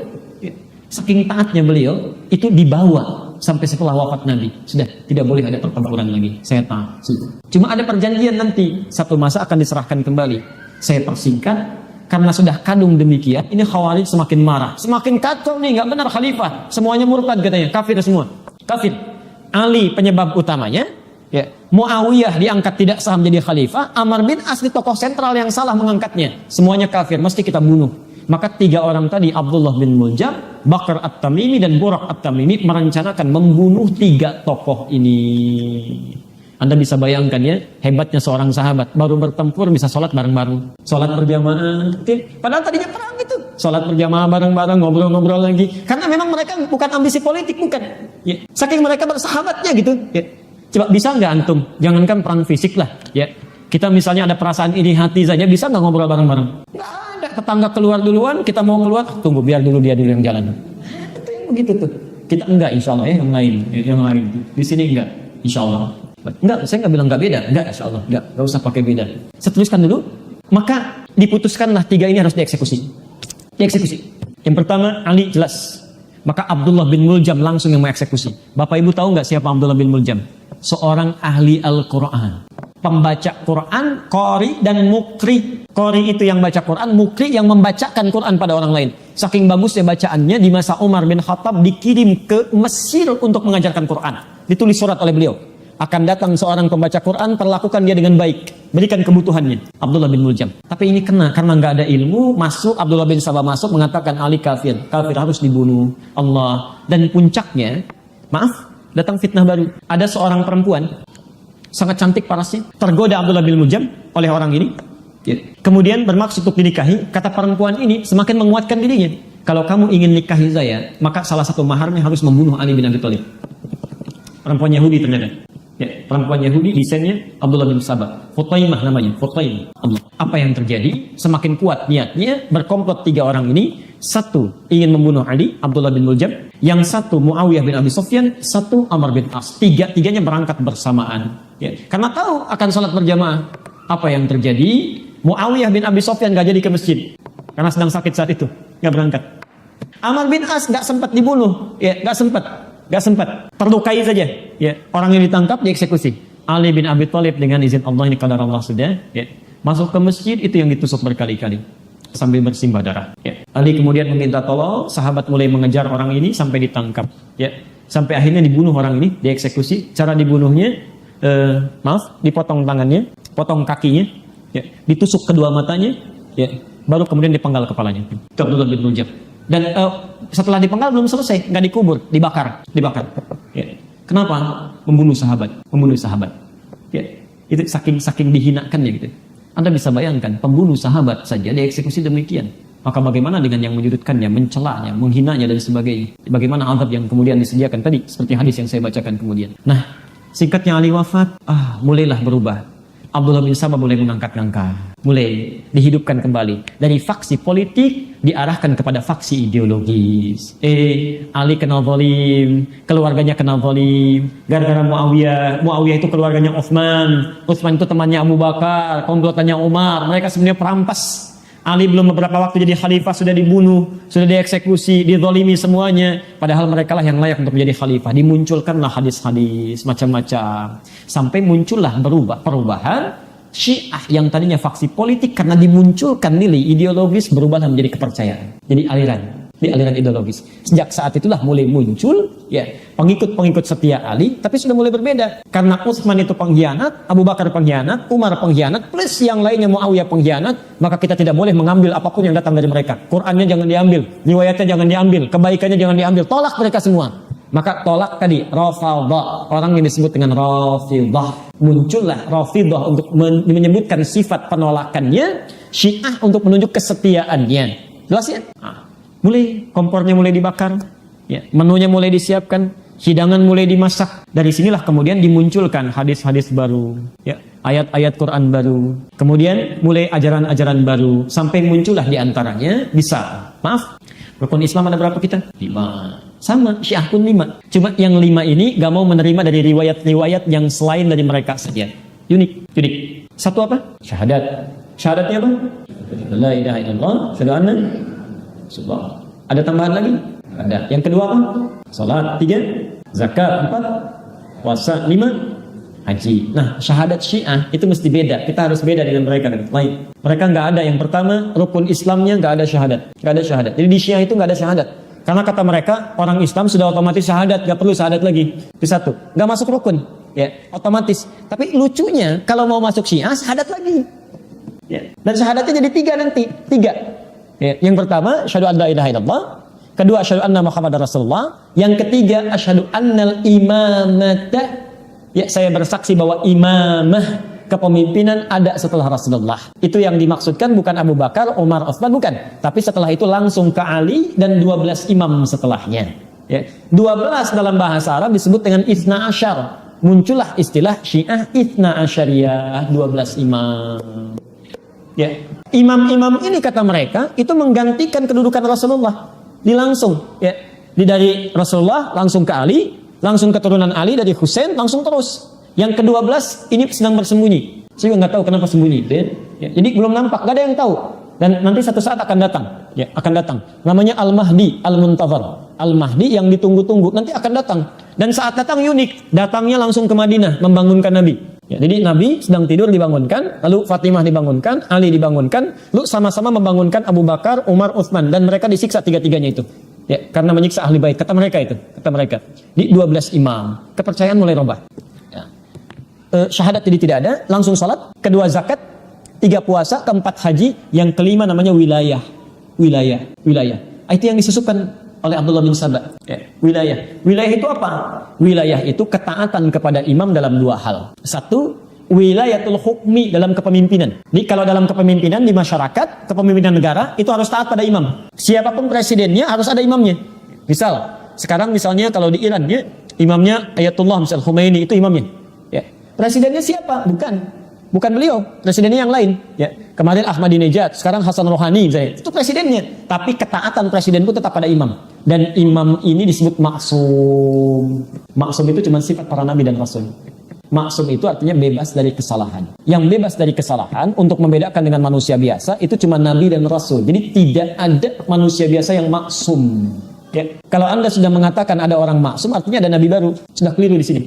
Saking taatnya beliau, itu dibawa sampai setelah wafat Nabi. Sudah, tidak boleh ada pertempuran lagi. Saya taat. Cuma ada perjanjian nanti, satu masa akan diserahkan kembali. Saya persingkat, karena sudah kadung demikian, ini Khawarij semakin marah, semakin kacau nih, nggak benar khalifah, semuanya murtad katanya, kafir semua, kafir. Ali penyebab utamanya, ya Muawiyah diangkat tidak sah menjadi khalifah, Amr bin As di tokoh sentral yang salah mengangkatnya. Semuanya kafir, mesti kita bunuh. Maka 3 orang tadi, Abdullah bin Muljam, Bakar At-Tamimi, dan Burak At-Tamimi merencanakan membunuh 3 tokoh ini. Anda bisa bayangkan ya, hebatnya seorang sahabat. Baru bertempur bisa sholat bareng-bareng. Sholat berjamaah. Padahal tadinya perang itu. Sholat berjamaah bareng-bareng, ngobrol-ngobrol lagi. Karena memang mereka bukan ambisi politik, bukan. Ya. Saking mereka bersahabatnya gitu. Ya. Coba bisa nggak antum? Jangankan perang fisik lah. Ya. Kita misalnya ada perasaan iri hati saja, bisa nggak ngobrol bareng-bareng? Nggak ada. Tetangga keluar duluan, kita mau keluar, tunggu biar dulu dia dulu yang jalan. Itu yang begitu tuh. Kita enggak, insya Allah ya, yang lain. Yang lain. Di sini enggak, insya Allah. Enggak, saya nggak bilang nggak beda. Enggak, insya Allah. Enggak usah pakai beda. Saya tuliskan dulu. Maka diputuskanlah 3 ini harus dieksekusi. Dieksekusi. Yang pertama, Ali jelas. Maka Abdullah bin Muljam langsung yang mengeksekusi. Bapak Ibu tahu nggak siapa Abdullah bin Muljam? Seorang ahli Al-Quran. Pembaca Quran, qori dan mukri. Qori itu yang baca Quran, mukri yang membacakan Quran pada orang lain. Saking bagusnya bacaannya, di masa Umar bin Khattab dikirim ke Mesir untuk mengajarkan Quran. Ditulis surat oleh beliau. Akan datang seorang pembaca Quran, perlakukan dia dengan baik, berikan kebutuhannya. Abdullah bin Muljam. Tapi ini kena karena nggak ada ilmu, masuk Abdullah bin Sabah masuk mengatakan Ali kafir, harus dibunuh Allah. Dan puncaknya, maaf, datang fitnah baru. Ada seorang perempuan sangat cantik parasnya, tergoda Abdullah bin Muljam oleh orang ini. Ya. Kemudian bermaksud untuk dinikahi. Kata perempuan ini semakin menguatkan dirinya. Kalau kamu ingin nikahi saya, maka salah satu maharnya harus membunuh Ali bin Abi Thalib. Perempuan Yahudi ternyata. Ya, perempuan Yahudi, desainnya Abdullah bin Sabah. Futaimah namanya, Futaimah. Apa yang terjadi? Semakin kuat niatnya, berkomplot 3 orang ini. 1 ingin membunuh Ali, Abdullah bin Muljam. Yang 1 Muawiyah bin Abi Sufyan, 1 Amr bin As. Tiganya berangkat bersamaan. Ya, karena tahu akan sholat berjamaah. Apa yang terjadi? Muawiyah bin Abi Sufyan gak jadi ke masjid karena sedang sakit saat itu, gak berangkat. Amr bin As gak sempat dibunuh, ya, gak sempat, terlukai saja. Ya, orang yang ditangkap dieksekusi. Ali bin Abi Thalib dengan izin Allah, ini qadar Allah sudah, ya, masuk ke masjid itu yang ditusuk berkali-kali sambil bersimbah darah. Ya. Ali kemudian meminta tolong, sahabat mulai mengejar orang ini sampai ditangkap. Ya, sampai akhirnya dibunuh orang ini, dieksekusi. Cara dibunuhnya, dipotong tangannya, potong kakinya, ya, ditusuk kedua matanya, ya, baru kemudian dipenggal kepalanya. Itu Abdullah bin Muljam. Dan setelah dipenggal belum selesai, nggak dikubur, dibakar. Ya. Kenapa? Membunuh sahabat. Ya. Itu saking dihinakannya gitu. Anda bisa bayangkan, pembunuh sahabat saja dieksekusi demikian. Maka bagaimana dengan yang menyudutkannya, mencelanya, menghinanya dan sebagainya? Bagaimana azab yang kemudian disediakan tadi, seperti hadis yang saya bacakan kemudian. Nah, singkatnya Ali wafat, mulailah berubah. Abdullah bin Sabah mulai mengangkat-ngangkat, mulai dihidupkan kembali. Dari faksi politik diarahkan kepada faksi ideologis. Ali kena zalim, keluarganya kena zalim, gara-gara Muawiyah itu keluarganya Utsman itu temannya Abu Bakar, komplotannya Umar. Mereka sebenarnya perampas. Ali belum beberapa waktu jadi khalifah sudah dibunuh, sudah dieksekusi, dizalimi semuanya. Padahal mereka lah yang layak untuk menjadi khalifah. Dimunculkanlah hadis-hadis macam-macam. Sampai muncullah perubahan Syiah yang tadinya faksi politik karena dimunculkan nilai ideologis berubahlah menjadi kepercayaan. Jadi aliran ideologis. Sejak saat itulah mulai muncul ya pengikut setia Ali, tapi sudah mulai berbeda. Karena Utsman itu pengkhianat, Abu Bakar pengkhianat, Umar pengkhianat, plus yang lainnya Muawiyah pengkhianat, maka kita tidak boleh mengambil apapun yang datang dari mereka. Qurannya jangan diambil, riwayatnya jangan diambil, kebaikannya jangan diambil, tolak mereka semua. Maka tolak tadi Rafidhah, orang yang disebut dengan Rafidhah. Muncullah Rafidhah untuk menyebutkan sifat penolakannya, Syiah untuk menunjuk kesetiaannya. Jelas ya? Mulai kompornya mulai dibakar, ya, menunya mulai disiapkan, hidangan mulai dimasak. Dari sinilah kemudian dimunculkan hadis-hadis baru, ya, ayat-ayat Quran baru. Kemudian mulai ajaran-ajaran baru sampai muncullah diantaranya rukun Islam ada berapa kita? 5. Sama, Syiah pun 5. Cuma yang 5 ini gak mau menerima dari riwayat-riwayat yang selain dari mereka saja. Unik. Satu apa? Syahadat. Syahadatnya apa? La ilaha illallah, syahadu anna Subhanallah. Ada tambahan lagi? Ada. Yang kedua apa? Salat. 3. Zakat. 4. Puasa. 5. Haji. Nah, syahadat Syiah itu mesti beda. Kita harus beda dengan mereka lain. Mereka nggak ada. Yang pertama, rukun Islamnya nggak ada syahadat. Nggak ada syahadat. Jadi di Syiah itu nggak ada syahadat. Karena kata mereka, orang Islam sudah otomatis syahadat, nggak perlu syahadat lagi. Itu satu. Nggak masuk rukun. ya otomatis. Tapi lucunya kalau mau masuk Syiah syahadat lagi. Ya. Dan syahadatnya jadi 3 nanti, 3. Ya. Yang pertama asyhadu an la ilaha illallah, kedua asyhadu anna Muhammadar Rasulullah, yang ketiga asyhadu annal imamata, ya saya bersaksi bahwa imamah kepemimpinan ada setelah Rasulullah. Itu yang dimaksudkan bukan Abu Bakar, Umar, Utsman, bukan. Tapi setelah itu langsung ke Ali dan 12 imam setelahnya. Ya. 12 dalam bahasa Arab disebut dengan Itsna Asyar. Muncullah istilah Syiah Itsna Asyariyah, 12 imam. Ya. Imam-imam ini kata mereka itu menggantikan kedudukan Rasulullah. Dilangsung, ya. Dari Rasulullah langsung ke Ali, langsung keturunan Ali dari Husain, langsung terus. Yang ke-12 ini sedang bersembunyi. Saya juga nggak tahu kenapa sembunyi. Ya, jadi belum nampak, nggak ada yang tahu. Dan nanti satu saat akan datang. Ya, akan datang. Namanya Al-Mahdi, Al-Muntazar. Al-Mahdi yang ditunggu-tunggu nanti akan datang. Dan saat datang unik. Datangnya langsung ke Madinah membangunkan Nabi. Ya, jadi Nabi sedang tidur dibangunkan, lalu Fatimah dibangunkan, Ali dibangunkan, lalu sama-sama membangunkan Abu Bakar, Umar, Utsman, dan mereka disiksa tiga-tiganya itu. Ya, karena menyiksa ahli bait. Kata mereka itu. Kata mereka. Di 12 imam. Kepercayaan mulai robah. Syahadat jadi tidak ada, langsung sholat, kedua zakat, 3 puasa, keempat haji, yang kelima namanya wilayah. Itu yang disusupkan oleh Abdullah bin Sabah. Ya, wilayah itu apa? Wilayah itu ketaatan kepada imam dalam 2 hal. 1, wilayatul hukmi dalam kepemimpinan. Jadi kalau dalam kepemimpinan di masyarakat, kepemimpinan negara itu harus taat pada imam. Siapapun presidennya harus ada imamnya. Misal, sekarang misalnya kalau di Iran ya, imamnya Ayatullah misal Khomeini itu imamnya. Ya. Presidennya siapa? Bukan beliau, presidennya yang lain. Ya, kemarin Ahmadinejad, sekarang Hasan Rouhani misalnya. Itu presidennya, tapi ketaatan presiden pun tetap pada imam. Dan imam ini disebut maksum. Maksum itu cuma sifat para nabi dan rasul. Maksum itu artinya bebas dari kesalahan. Yang bebas dari kesalahan untuk membedakan dengan manusia biasa itu cuma nabi dan rasul. Jadi tidak ada manusia biasa yang maksum. Ya, kalau Anda sudah mengatakan ada orang maksum, artinya ada nabi baru. Sudah keliru di sini.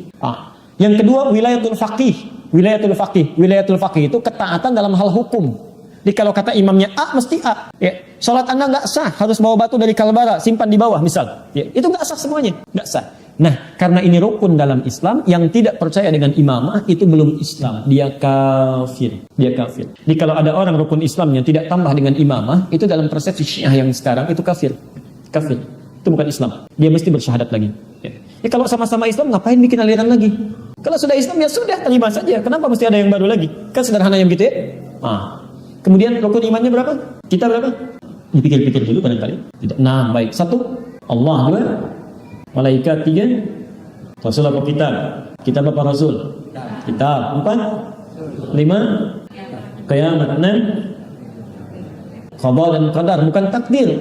Yang kedua, wilayatul faqih. Wilayatul faqih itu ketaatan dalam hal hukum. Jadi kalau kata imamnya A, mesti A. Ya. Sholat Anda nggak sah, harus bawa batu dari Kalbara, simpan di bawah misal. Ya. Itu nggak sah semuanya, nggak sah. Nah, karena ini rukun dalam Islam, yang tidak percaya dengan imamah itu belum Islam. Dia kafir. Jadi kalau ada orang rukun Islam yang tidak tambah dengan imamah, itu dalam persepsi Syiah yang sekarang itu kafir. Itu bukan Islam. Dia mesti bersyahadat lagi. Ya, kalau sama-sama Islam, ngapain bikin aliran lagi? Kalau sudah Islam, ya sudah, terima saja. Kenapa mesti ada yang baru lagi? Kan sederhananya begitu ya. Kemudian rukun imannya berapa? Kita berapa? Dipikir-pikir dulu barangkali. Tidak. Nah, baik. 1, Allah. 2, malaikat. 3, Rasul apa kitab? Kitab apa Rasul? Kitab. 4, 5, kiamat. 6, qada dan qadar. Bukan takdir.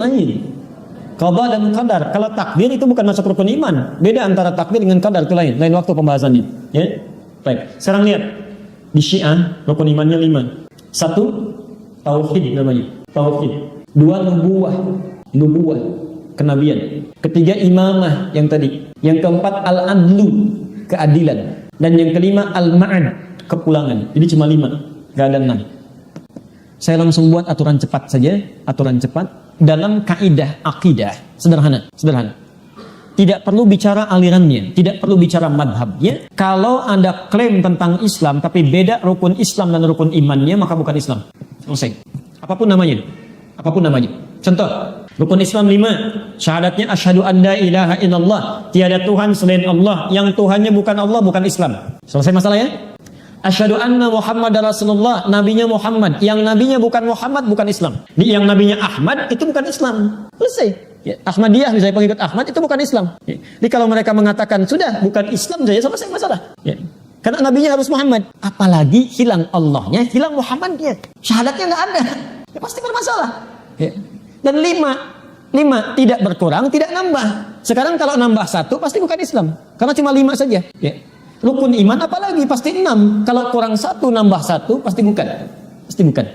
Qada dan qadar. Kalau takdir itu bukan masuk rukun iman. Beda antara takdir dengan qadar itu lain waktu pembahasannya. Ya. Baik. Sekarang lihat di Syiah rukun imannya 5. 1, tauhid namanya. Tauhid. 2, nubuwah, kenabian. Ketiga, imamah yang tadi. Yang keempat, al-adlu, keadilan. Dan yang kelima, al-ma'ad, kepulangan. Jadi cuma 5, gak ada 6. Saya langsung buat aturan cepat saja. Aturan cepat. Dalam kaidah akidah sederhana. Tidak perlu bicara alirannya, tidak perlu bicara madhabnya. Kalau Anda klaim tentang Islam tapi beda rukun Islam dan rukun imannya, maka bukan Islam. Selesai. Apapun namanya. Contoh, rukun Islam 5, syahadatnya asyhadu an la ilaha illallah, tiada Tuhan selain Allah, yang Tuhannya bukan Allah, bukan Islam. Selesai masalahnya. Asyhadu anna Muhammadar Rasulullah, nabinya Muhammad, yang nabinya bukan Muhammad, bukan Islam. Yang nabinya Ahmad itu bukan Islam. Selesai. Ya, Ahmadiyah misalnya pengikut Ahmad itu bukan Islam. Ya. Jadi kalau mereka mengatakan sudah bukan Islam saja, selesai masalah. Ya. Karena nabinya harus Muhammad. Apalagi hilang Allahnya, hilang Muhammadnya, syahadatnya nggak ada. Ya, pasti bermasalah. Ya. Dan 5 tidak berkurang, tidak nambah. Sekarang kalau nambah 1 pasti bukan Islam. Karena cuma 5 saja. Ya. Rukun iman apalagi pasti 6. Kalau kurang 1 nambah 1 pasti bukan.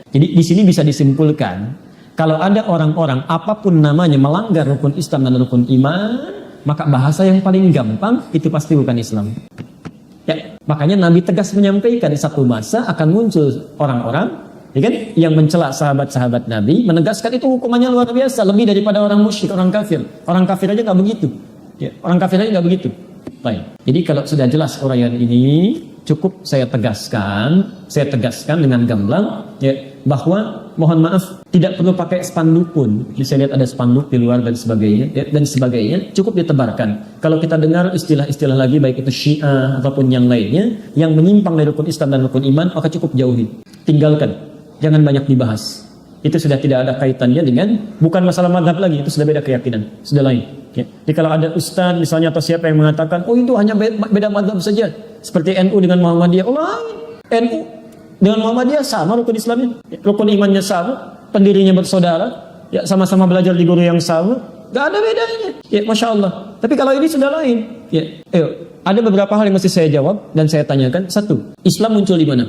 Jadi di sini bisa disimpulkan kalau ada orang-orang apapun namanya melanggar rukun Islam dan rukun iman, maka bahasa yang paling gampang itu pasti bukan Islam. Ya, makanya Nabi tegas menyampaikan di satu masa akan muncul orang-orang, ya kan, yang mencela sahabat-sahabat Nabi, menegaskan itu hukumannya luar biasa, lebih daripada orang musyrik, orang kafir. Orang kafir aja nggak begitu. Ya, orang kafir aja nggak begitu. Baik. Jadi kalau sudah jelas uraian ini, cukup saya tegaskan dengan gamblang ya, bahwa mohon maaf tidak perlu pakai spanduk pun. Bisa lihat ada spanduk di luar dan sebagainya ya, dan sebagainya, cukup ditebarkan. Kalau kita dengar istilah-istilah lagi baik itu Syiah ataupun yang lainnya yang menyimpang dari rukun Islam dan rukun iman, maka cukup jauhi, tinggalkan, jangan banyak dibahas. Itu sudah tidak ada kaitannya dengan, bukan masalah madhab lagi, itu sudah beda keyakinan, sudah lain ya. Jadi kalau ada ustaz misalnya atau siapa yang mengatakan oh itu hanya beda madhab saja, seperti NU dengan Muhammadiyah, NU dengan Muhammadiyah sama rukun Islamnya, rukun imannya sama, pendirinya bersaudara, ya sama-sama belajar di guru yang sama, gak ada bedanya. Ya, Masya Allah. Tapi kalau ini sudah lain. Ya, ada beberapa hal yang mesti saya jawab dan saya tanyakan. Satu, Islam muncul di mana?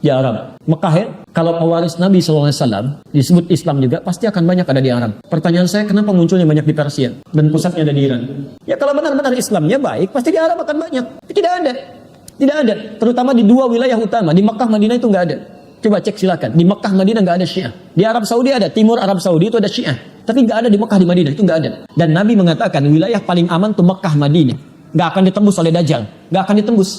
Di Arab, Mekah ya. Kalau pewaris Nabi SAW disebut Islam juga, pasti akan banyak ada di Arab. Pertanyaan saya, kenapa munculnya banyak di Persia dan pusatnya ada di Iran? Ya kalau benar-benar Islamnya baik, pasti di Arab akan banyak. Tidak ada. Tidak ada, terutama di dua wilayah utama. Di Makkah, Madinah itu nggak ada. Coba cek silakan. Di Makkah, Madinah nggak ada Syiah. Di Arab Saudi ada, timur Arab Saudi itu ada Syiah. Tapi nggak ada di Makkah, di Madinah itu nggak ada. Dan Nabi mengatakan wilayah paling aman itu Makkah, Madinah. Nggak akan ditembus oleh Dajjal. Nggak akan ditembus.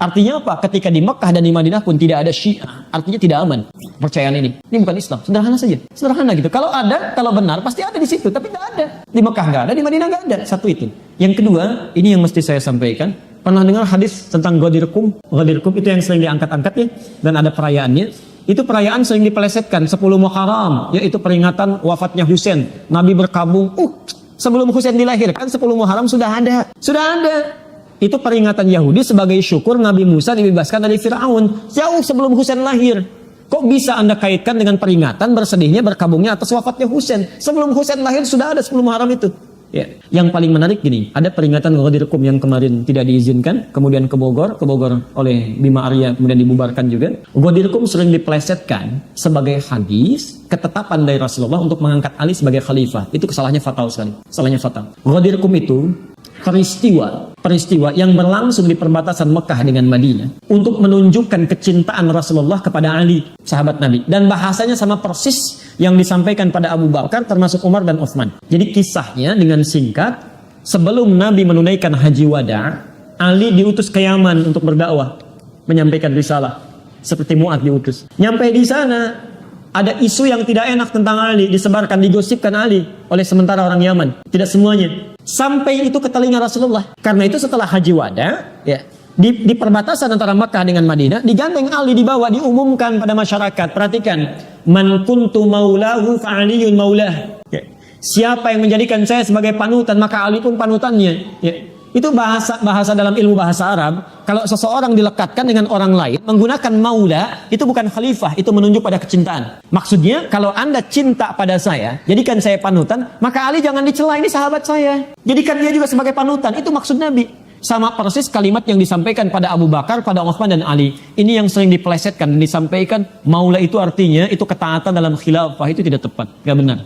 Artinya apa? Ketika di Makkah dan di Madinah pun tidak ada Syiah, artinya tidak aman. Percayaan ini bukan Islam. Sederhana saja. Sederhana gitu. Kalau ada, kalau benar pasti ada di situ. Tapi nggak ada. Di Makkah nggak ada, di Madinah nggak ada. Satu itu. Yang kedua, ini yang mesti saya sampaikan. Pernah dengar hadis tentang Ghadir Qum? Ghadir Qum itu yang sering diangkat-angkat ya, dan ada perayaannya. Itu perayaan sering dipelesetkan 10 Muharram, yaitu peringatan wafatnya Husain. Nabi berkabung. Sebelum Husain dilahirkan 10 Muharram sudah ada. Sudah ada. Itu peringatan Yahudi sebagai syukur Nabi Musa dibebaskan dari Fir'aun. Jauh sebelum Husain lahir. Kok bisa Anda kaitkan dengan peringatan bersedihnya, berkabungnya atas wafatnya Husain? Sebelum Husain lahir sudah ada 10 Muharram itu. Ya. Yang paling menarik gini, ada peringatan Ghadir Qum yang kemarin tidak diizinkan, kemudian ke Bogor oleh Bima Arya, kemudian dibubarkan juga. Ghadir Qum sering diplesetkan sebagai hadis ketetapan dari Rasulullah untuk mengangkat Ali sebagai khalifah. Itu kesalahannya fatal sekali. Kesalahannya fatal. Ghadir Qum itu peristiwa yang berlangsung di perbatasan Mekah dengan Madinah untuk menunjukkan kecintaan Rasulullah kepada Ali, sahabat Nabi. Dan bahasanya sama persis yang disampaikan pada Abu Bakar termasuk Umar dan Utsman. Jadi kisahnya dengan singkat, sebelum Nabi menunaikan haji wada, Ali diutus ke Yaman untuk berdakwah, menyampaikan risalah seperti Mu'adz diutus. Nyampe di sana ada isu yang tidak enak tentang Ali, disebarkan, digosipkan Ali oleh sementara orang Yaman. Tidak semuanya. Sampai itu ke telinga Rasulullah. Karena itu setelah haji wada, ya, di perbatasan antara Makkah dengan Madinah, digandeng Ali, dibawa, diumumkan pada masyarakat. Perhatikan, man kuntu maulahu fa'aliyun maulah. Ya. Siapa yang menjadikan saya sebagai panutan, maka Ali pun panutannya. Ya. Itu bahasa dalam ilmu bahasa Arab. Kalau seseorang dilekatkan dengan orang lain menggunakan maula, itu bukan khalifah, itu menunjuk pada kecintaan. Maksudnya, kalau Anda cinta pada saya, jadikan saya panutan, maka Ali jangan dicela, ini sahabat saya. Jadikan dia juga sebagai panutan. Itu maksud Nabi. Sama persis kalimat yang disampaikan pada Abu Bakar, pada Utsman dan Ali. Ini yang sering dipelesetkan dan disampaikan, maula itu artinya itu ketaatan dalam khilafah, itu tidak tepat, tidak benar,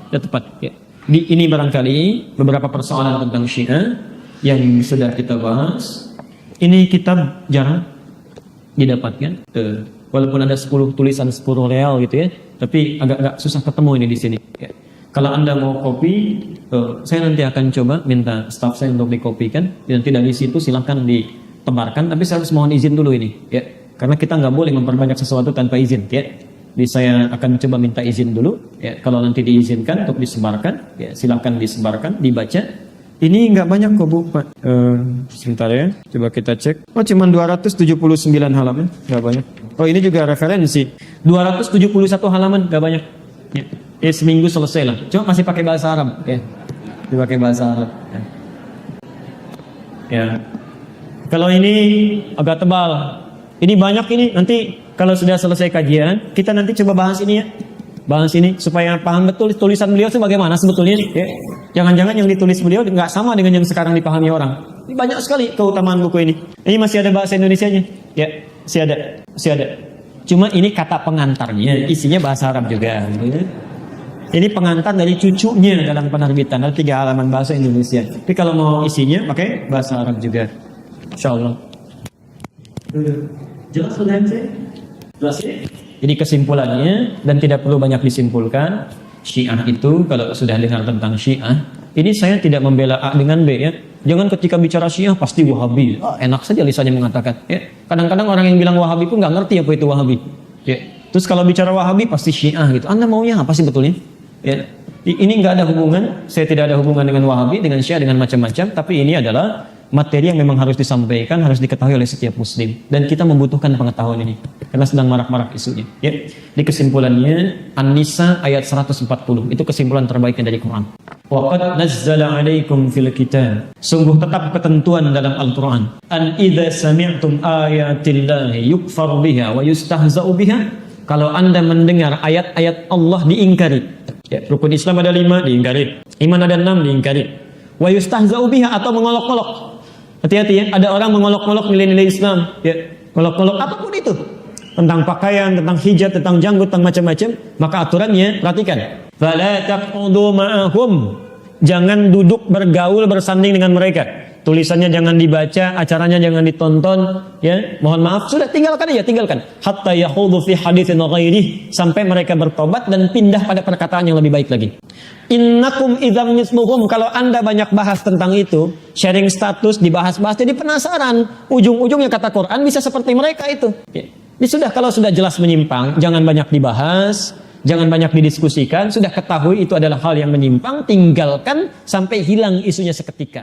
tidak tepat. Ya. Ini barangkali beberapa persoalan tentang Syiah yang sudah kita bahas. Ini kitab jarang didapatkan, walaupun ada 10 tulisan 10 real gitu ya, tapi agak susah ketemu ini di sini. Ya. Kalau Anda mau kopi, saya nanti akan coba minta staff saya untuk dikopikan. Nanti dari situ silahkan ditebarkan, tapi saya harus mohon izin dulu ini, ya, karena kita nggak boleh memperbanyak sesuatu tanpa izin, ya. Jadi saya akan coba minta izin dulu, ya. Kalau nanti diizinkan untuk disebarkan, ya silahkan disebarkan, dibaca. Ini nggak banyak kok Bu, Pak. Sebentar ya, coba kita cek. Oh, cuma 279 halaman, nggak banyak. Oh, ini juga referensi. 271 halaman, nggak banyak. Ya, seminggu selesai lah. Cuma masih pakai bahasa Arab, ya. Dipakai bahasa Arab. Ya. Ya. Kalau ini agak tebal. Ini banyak ini. Nanti kalau sudah selesai kajian, kita nanti coba bahas ini ya. Bahas ini supaya paham betul tulisan beliau itu bagaimana sebetulnya. Ya. Jangan-jangan yang ditulis beliau nggak sama dengan yang sekarang dipahami orang. Ini banyak sekali keutamaan buku ini. Ini masih ada bahasa Indonesianya. Ya, masih ada. Cuma ini kata pengantarnya, isinya bahasa Arab juga. Ini pengantar dari cucunya dalam penerbitan. Ada 3 halaman bahasa Indonesia. Tapi kalau mau isinya pakai bahasa Arab juga. Insyaallah. Jelas sudah saya? Jelas ya? Jadi kesimpulannya, dan tidak perlu banyak disimpulkan, Syiah itu kalau sudah dengar tentang Syiah, ini saya tidak membela A dengan B ya. Jangan ketika bicara Syiah pasti Wahabi. Enak saja lisannya mengatakan. Ya. Kadang-kadang orang yang bilang Wahabi pun nggak ngerti apa itu Wahabi. Ya. Terus kalau bicara Wahabi pasti Syiah gitu. Anda maunya apa sih betulnya? Ya. Ini nggak ada hubungan. Saya tidak ada hubungan dengan Wahabi, dengan Syiah, dengan macam-macam. Tapi ini adalah materi yang memang harus disampaikan, harus diketahui oleh setiap muslim. Dan kita membutuhkan pengetahuan ini. Karena sedang marak-marak isunya. Ya. Di kesimpulannya, An-Nisa ayat 140. Itu kesimpulan terbaiknya dari Quran. Waqad nazzala 'alaikum fil kitab. Sungguh tetap ketentuan dalam Al-Quran. An idza sami'tum ayatillahi yukfar biha wa yustahza'u biha. Kalau Anda mendengar ayat-ayat Allah diingkari. Ya, rukun Islam ada 5 diingkari. Iman ada 6 diingkari. Wa yustahza'u biha atau mengolok-olok. Hati-hati ya, ada orang mengolok-olok nilai-nilai Islam, ya, mengolok-olok apapun itu, tentang pakaian, tentang hijab, tentang janggut, tentang macam-macam, maka aturannya perhatikan. Fala taqudu ma'ahum, jangan duduk bergaul bersanding dengan mereka. Tulisannya jangan dibaca, acaranya jangan ditonton, ya. Mohon maaf, sudah tinggalkan aja, tinggalkan. Hatta yakhudhu fi haditsin ghairihi, sampai mereka bertobat dan pindah pada perkataan yang lebih baik lagi. Innakum idzam misluhum, kalau Anda banyak bahas tentang itu, sharing status, dibahas-bahas, jadi penasaran. Ujung-ujungnya kata Quran bisa seperti mereka itu. Ya. Sudah, kalau sudah jelas menyimpang, jangan banyak dibahas, jangan banyak didiskusikan, sudah ketahui itu adalah hal yang menyimpang, tinggalkan sampai hilang isunya seketika.